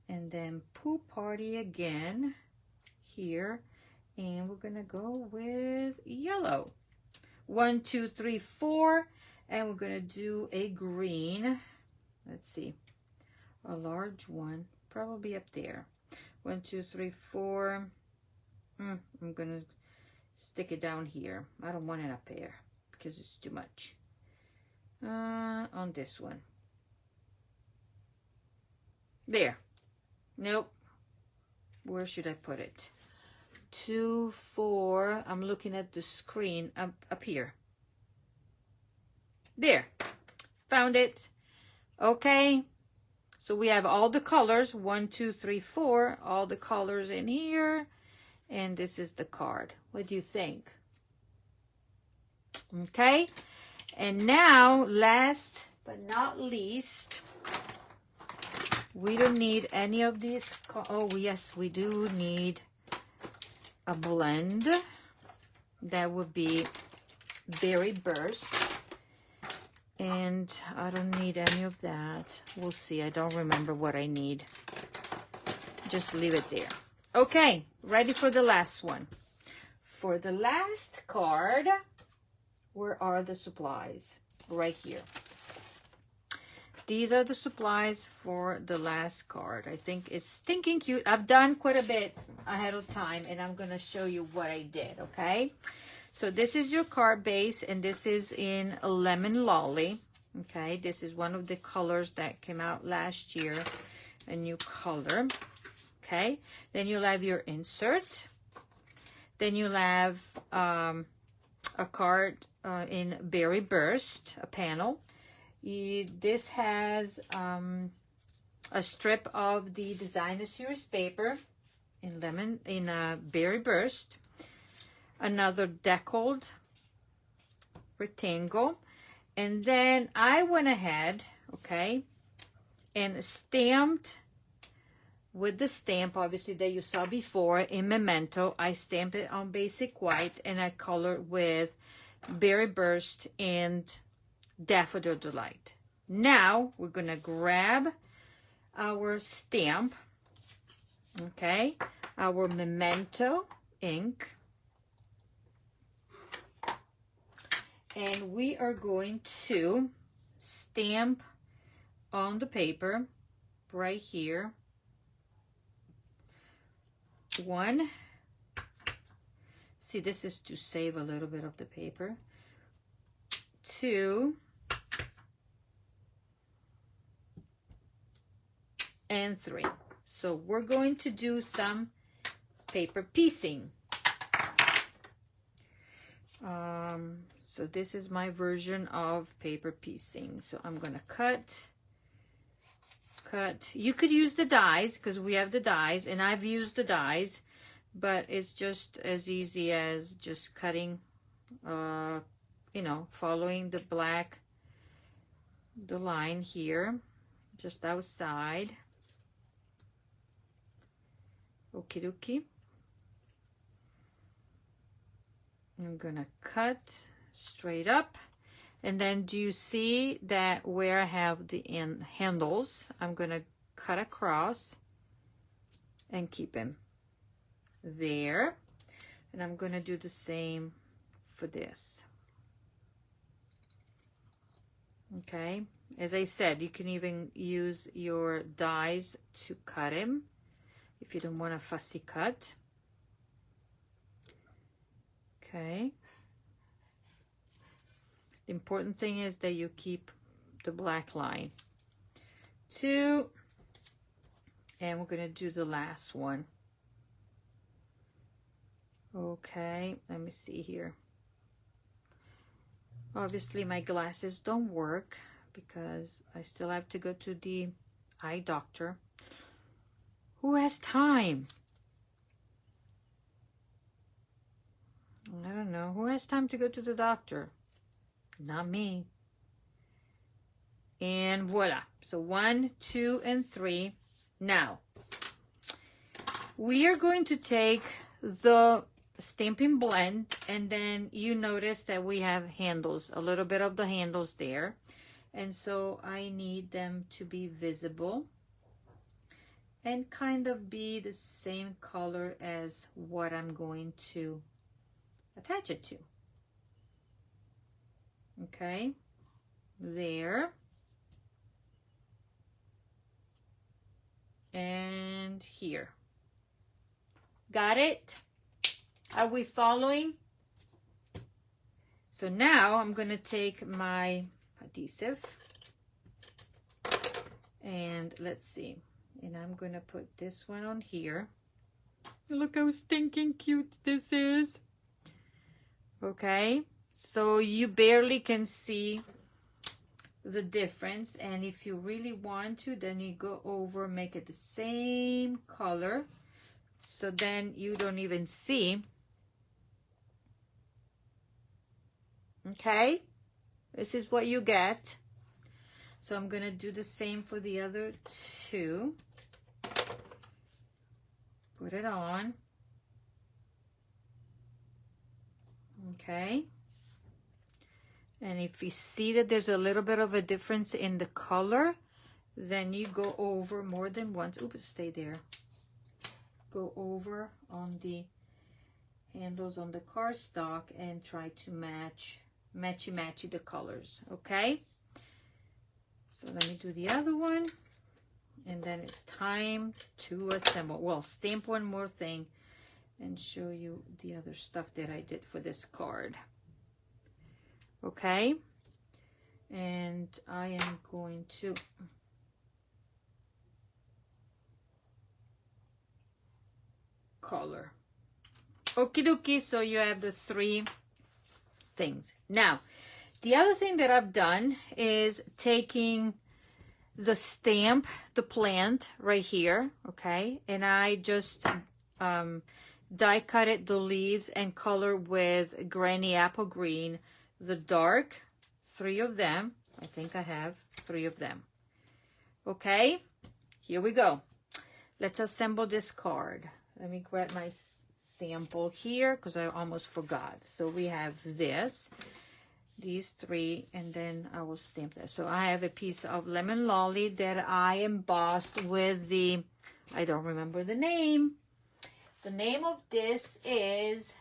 S1: and then Pool Party again here. And we're going to go with yellow. 1, 2, 3, 4. And we're going to do a green. Let's see. A large one. Probably up there. 1, 2, 3, 4. I'm going to stick it down here. I don't want it up there because it's too much. On this one. There. Nope. Where should I put it? 2, 4. I'm looking at the screen up here. There. Found it. Okay. So we have all the colors. 1, 2, 3, 4. All the colors in here. And this is the card. What do you think? Okay. And now, last but not least, we don't need any of these. Oh, yes, we do need a blend. That would be Berry Burst. And I don't need any of that. We'll see. I don't remember what I need. Just leave it there. Okay, ready for the last one. For the last card, where are the supplies? Right here. These are the supplies for the last card. I think it's stinking cute. I've done quite a bit ahead of time, and I'm going to show you what I did, okay? So this is your card base, and this is in a Lemon Lolly, okay? This is one of the colors that came out last year, a new color, okay? Then you'll have your insert. Then you'll have a card in Berry Burst, a panel. This has a strip of the Designer Series paper in Berry Burst, another deckled rectangle, and then I went ahead, okay, and stamped with the stamp, obviously, that you saw before in Memento. I stamped it on basic white, and I colored with Berry Burst and Daffodil Delight. Now we're gonna grab our stamp, okay, our Memento ink, and we are going to stamp on the paper right here. One, see, this is to save a little bit of the paper. 2, and 3. So we're going to do some paper piecing. So this is my version of paper piecing. So I'm gonna cut. You could use the dies, because we have the dies, and I've used the dies, but it's just as easy as just cutting, you know, following the line here, just outside. Okie dokie. I'm gonna cut straight up. And then do you see that where I have the handles, I'm going to cut across and keep them there. And I'm going to do the same for this. Okay. As I said, you can even use your dies to cut them if you don't want a fussy cut. Okay. The important thing is that you keep the black line. 2, and we're going to do the last one. Okay, let me see here. Obviously my glasses don't work because I still have to go to the eye doctor. Who has time? I don't know. Who has time to go to the doctor? Not me. And voila. So 1, 2, and 3. Now, we are going to take the stamping blend, and then you notice that we have handles, a little bit of the handles there. And so I need them to be visible and kind of be the same color as what I'm going to attach it to. Okay, there, and here. Got it? Are we following? So now I'm going to take my adhesive, and let's see, and I'm going to put this one on here. Look how stinking cute this is. Okay. So you barely can see the difference, and if you really want to, then you go over, make it the same color, so then you don't even see. Okay, this is what you get. So I'm gonna do the same for the other 2. Put it on. Okay. And if you see that there's a little bit of a difference in the color, then you go over more than once. Oops, stay there. Go over on the handles on the cardstock and try to matchy the colors, okay? So let me do the other one, and then it's time to assemble. Well, stamp one more thing and show you the other stuff that I did for this card. Okay, and I am going to color. Okie dokie, so you have the 3 things. Now, the other thing that I've done is taking the stamp, the plant right here, okay, and I just die cut it, the leaves, and color with Granny Apple Green, the dark, 3 of them. I think I have 3 of them. Okay, here we go. Let's assemble this card. Let me grab my sample here because I almost forgot. So we have these 3, and then I will stamp that. So I have a piece of Lemon Lolly that I embossed with the, I don't remember the name. The name of this is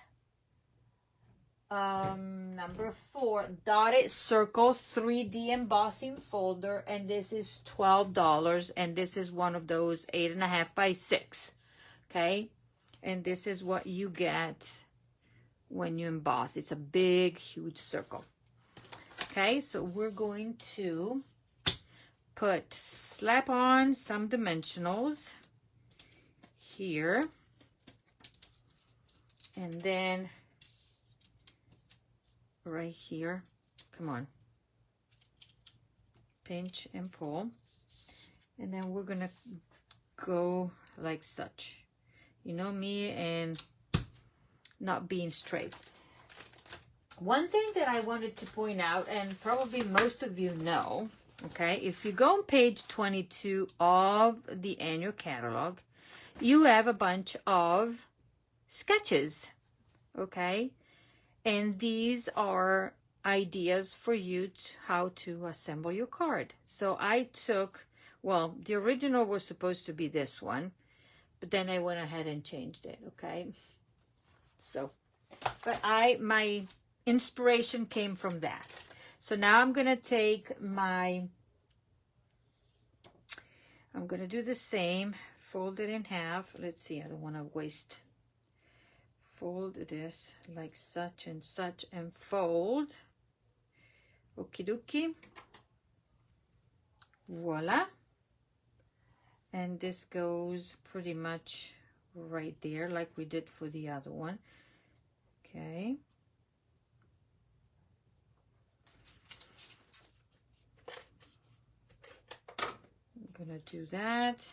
S1: number 4, Dotted Circle 3D embossing folder, and this is $12, and this is one of those 8.5 by 6. Okay, and this is what you get when you emboss. It's a big, huge circle. Okay, so we're going to slap on some dimensionals here, and then right here, come on, pinch and pull, and then we're gonna go like such. You know me and not being straight. One thing that I wanted to point out, and probably most of you know, okay, if you go on page 22 of the annual catalog, you have a bunch of sketches, okay? And these are ideas for you how to assemble your card. So I took, well, the original was supposed to be this one, but then I went ahead and changed it, okay? So, but my inspiration came from that. So now I'm gonna take I'm gonna do the same, fold it in half. Let's see, I don't wanna waste. Fold this like such and such and fold. Okie dokie. Voila. And this goes pretty much right there like we did for the other one. Okay. I'm gonna do that.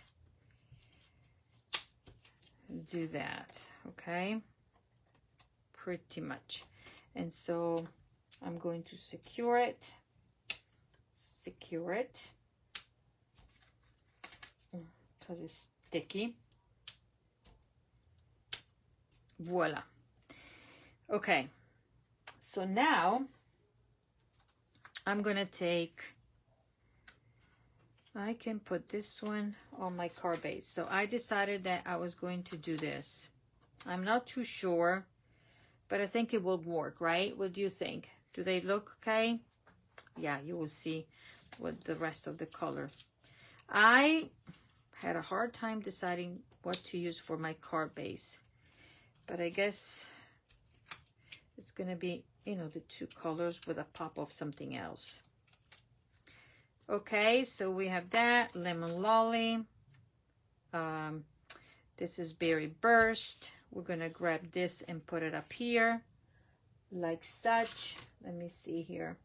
S1: Do that. Okay. Pretty much. And so I'm going to secure it. Secure it. Because it's sticky. Voila. Okay, so now I'm gonna take, I can put this one on my card base. So I decided that I was going to do this. I'm not too sure, but I think it will work, right? What do you think? Do they look okay? Yeah, you will see with the rest of the color. I had a hard time deciding what to use for my card base, but I guess it's gonna be, you know, the 2 colors with a pop of something else. Okay, so we have that, Lemon Lolly. This is Berry Burst. We're gonna grab this and put it up here, like such. Let me see here.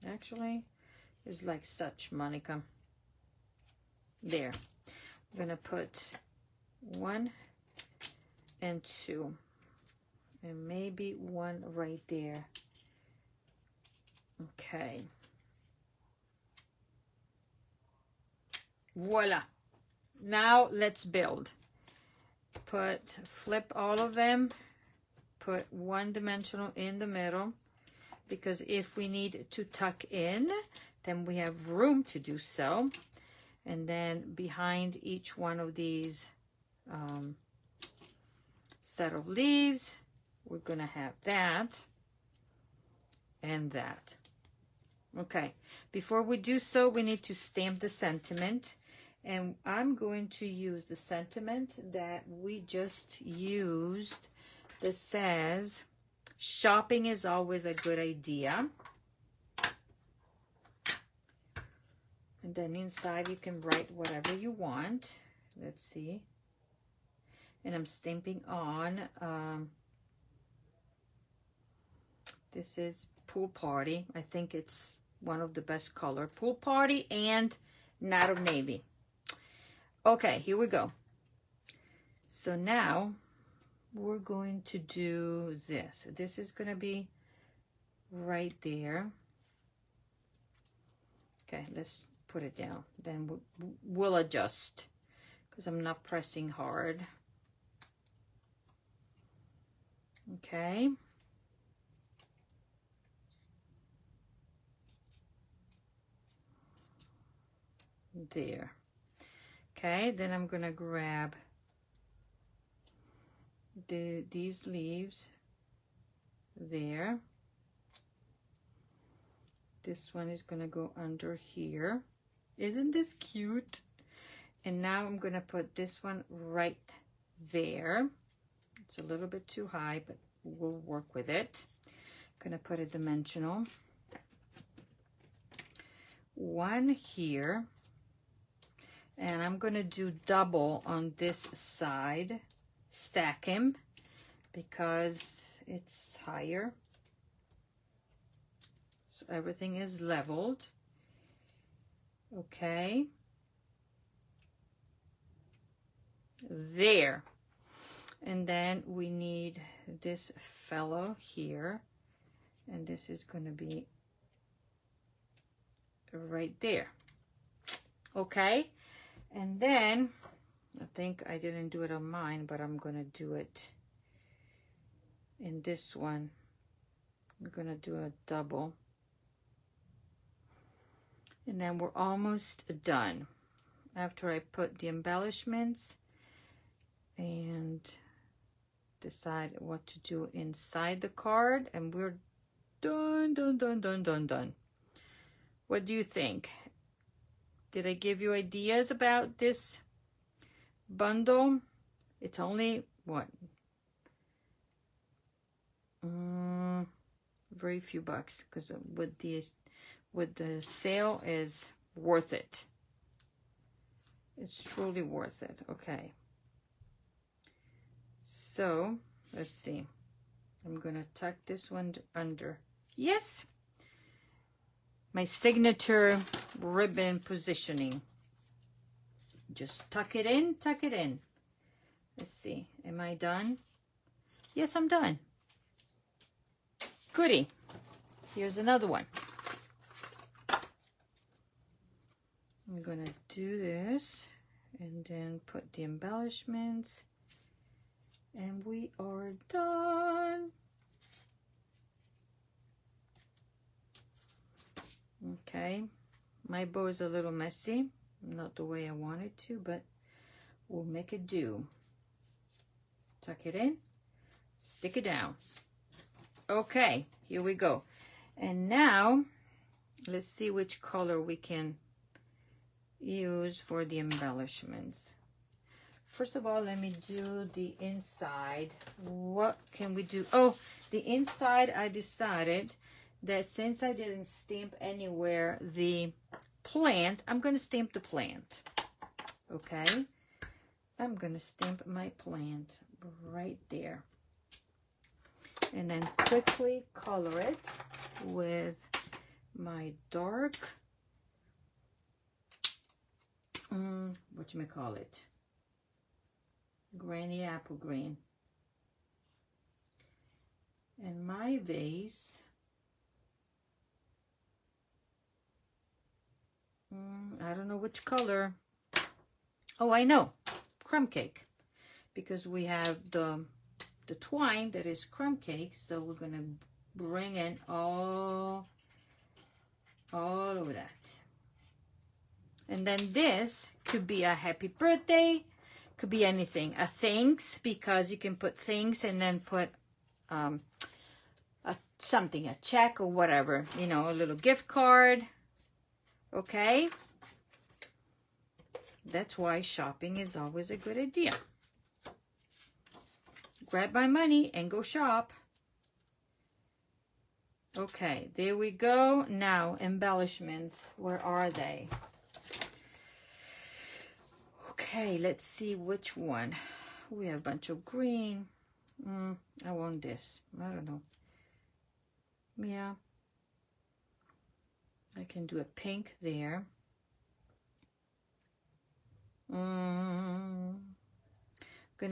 S1: Actually, it's like such, Monica. There. I'm gonna put 1 and 2. And maybe 1 right there. Okay. Voila. Now let's build. Flip all of them. Put 1 dimensional in the middle. because if we need to tuck in, then we have room to do so. And then behind each one of these set of leaves, we're gonna have that and that. Okay, before we do so, we need to stamp the sentiment, and I'm going to use the sentiment that we just used that says, shopping is always a good idea. And then inside you can write whatever you want. Let's see. And I'm stamping on, this is Pool Party. I think it's one of the best color. Pool Party and Night of Navy. Okay, here we go. So now we're going to do this. This is going to be right there. Okay, let's put it down. Then we'll adjust because I'm not pressing hard. Okay. There. Okay, then I'm gonna grab these leaves there. This one is gonna go under here. Isn't this cute? And now I'm gonna put this one right there. It's a little bit too high, but we'll work with it. Gonna put a dimensional one here, and I'm gonna do double on this side, stack him because it's higher, so everything is leveled. Okay, there. And then we need this fellow here, and this is going to be right there. Okay, and then I think I didn't do it on mine, but I'm going to do it in this one. I'm going to do a double, and then we're almost done. After I put the embellishments and decide what to do inside the card, and we're done. What do you think? Did I give you ideas about this bundle? It's only what, very few bucks, because with the sale is worth it. It's truly worth it. Okay, so let's see. I'm gonna tuck this one under. Yes, my signature ribbon positioning. Just tuck it in, tuck it in. Let's see, am I done? Yes, I'm done. Goody. Here's another one. I'm gonna do this and then put the embellishments, and we are done. Okay, my bow is a little messy, not the way I want it to, but we'll make it do. Tuck it in, stick it down. Okay, here we go. And now let's see which color we can use for the embellishments. First of all, let me do the inside. What can we do? Oh, the inside, I decided that since I didn't stamp anywhere the plant, I'm going to stamp the plant. Okay, I'm going to stamp my plant right there, and then quickly color it with my dark whatchamacallit, granny apple green. And my vase, I don't know which color. Oh, I know, crumb cake, because we have the twine that is crumb cake, so we're gonna bring in all over that. And then this could be a happy birthday, could be anything, a thanks, because you can put things and then put something, a check or whatever, you know, a little gift card. Okay, that's why shopping is always a good idea. Grab my money and go shop. Okay, there we go. Now, embellishments, where are they? Okay, let's see which one. We have a bunch of green. I want this. I don't know. Yeah. I can do a pink there. Gonna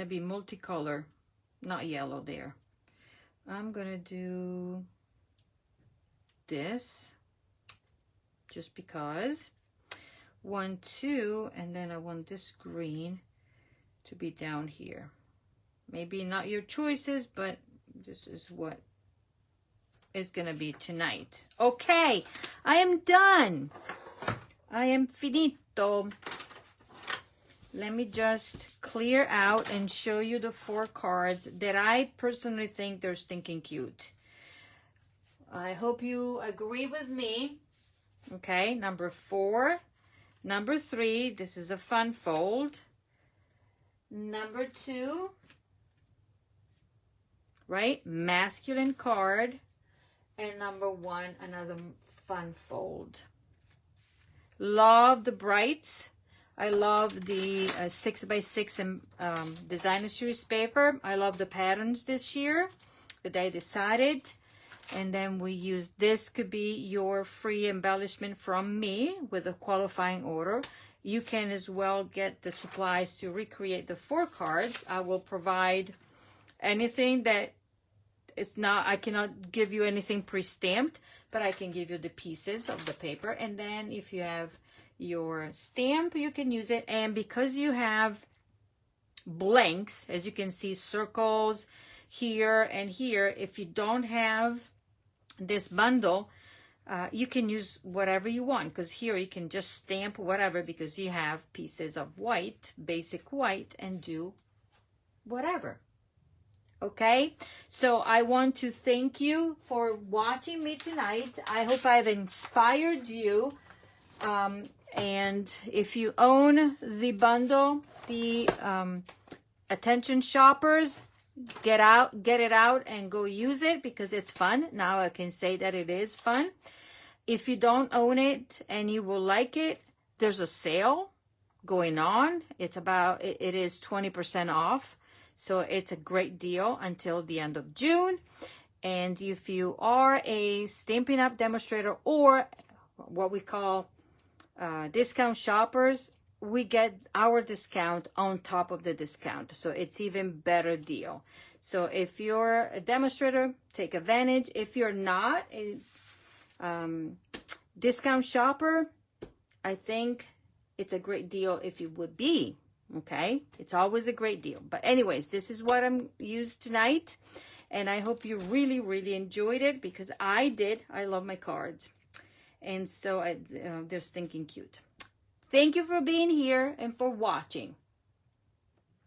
S1: be multicolor, not yellow there. I'm gonna do this just because. 1, 2, and then I want this green to be down here. Maybe not your choices, but this is what is gonna be tonight. Okay, I am done. I am finito. Let me just clear out and show you the 4 cards that I personally think they're stinking cute. I hope you agree with me. Okay, number 4. Number 3, this is a fun fold. Number 2, right? Masculine card. And number 1, another fun fold. Love the brights. I love the 6x6 designer series paper. I love the patterns this year that I decided. And then we use this, could be your free embellishment from me with a qualifying order. You can as well get the supplies to recreate the 4 cards. I will provide anything that is not, I cannot give you anything pre-stamped, but I can give you the pieces of the paper. And then if you have your stamp, you can use it. And because you have blanks, as you can see, circles here and here, if you don't have this bundle, you can use whatever you want, because here you can just stamp whatever, because you have pieces of white, basic white, and do whatever. Okay, so I want to thank you for watching me tonight. I hope I've inspired you. And if you own the bundle, the attention shoppers, get it out and go use it, because it's fun. Now I can say that it is fun. If you don't own it and you will like it, there's a sale going on. It is 20% off. So it's a great deal until the end of June. And if you are a Stampin' Up demonstrator, or what we call discount shoppers, we get our discount on top of the discount. So it's even better deal. So if you're a demonstrator, take advantage. If you're not a discount shopper, I think it's a great deal if you would be. Okay, it's always a great deal. But anyways, this is what I'm used tonight, and I hope you really, really enjoyed it, because I did. I love my cards, and so they're stinking cute. Thank you for being here and for watching.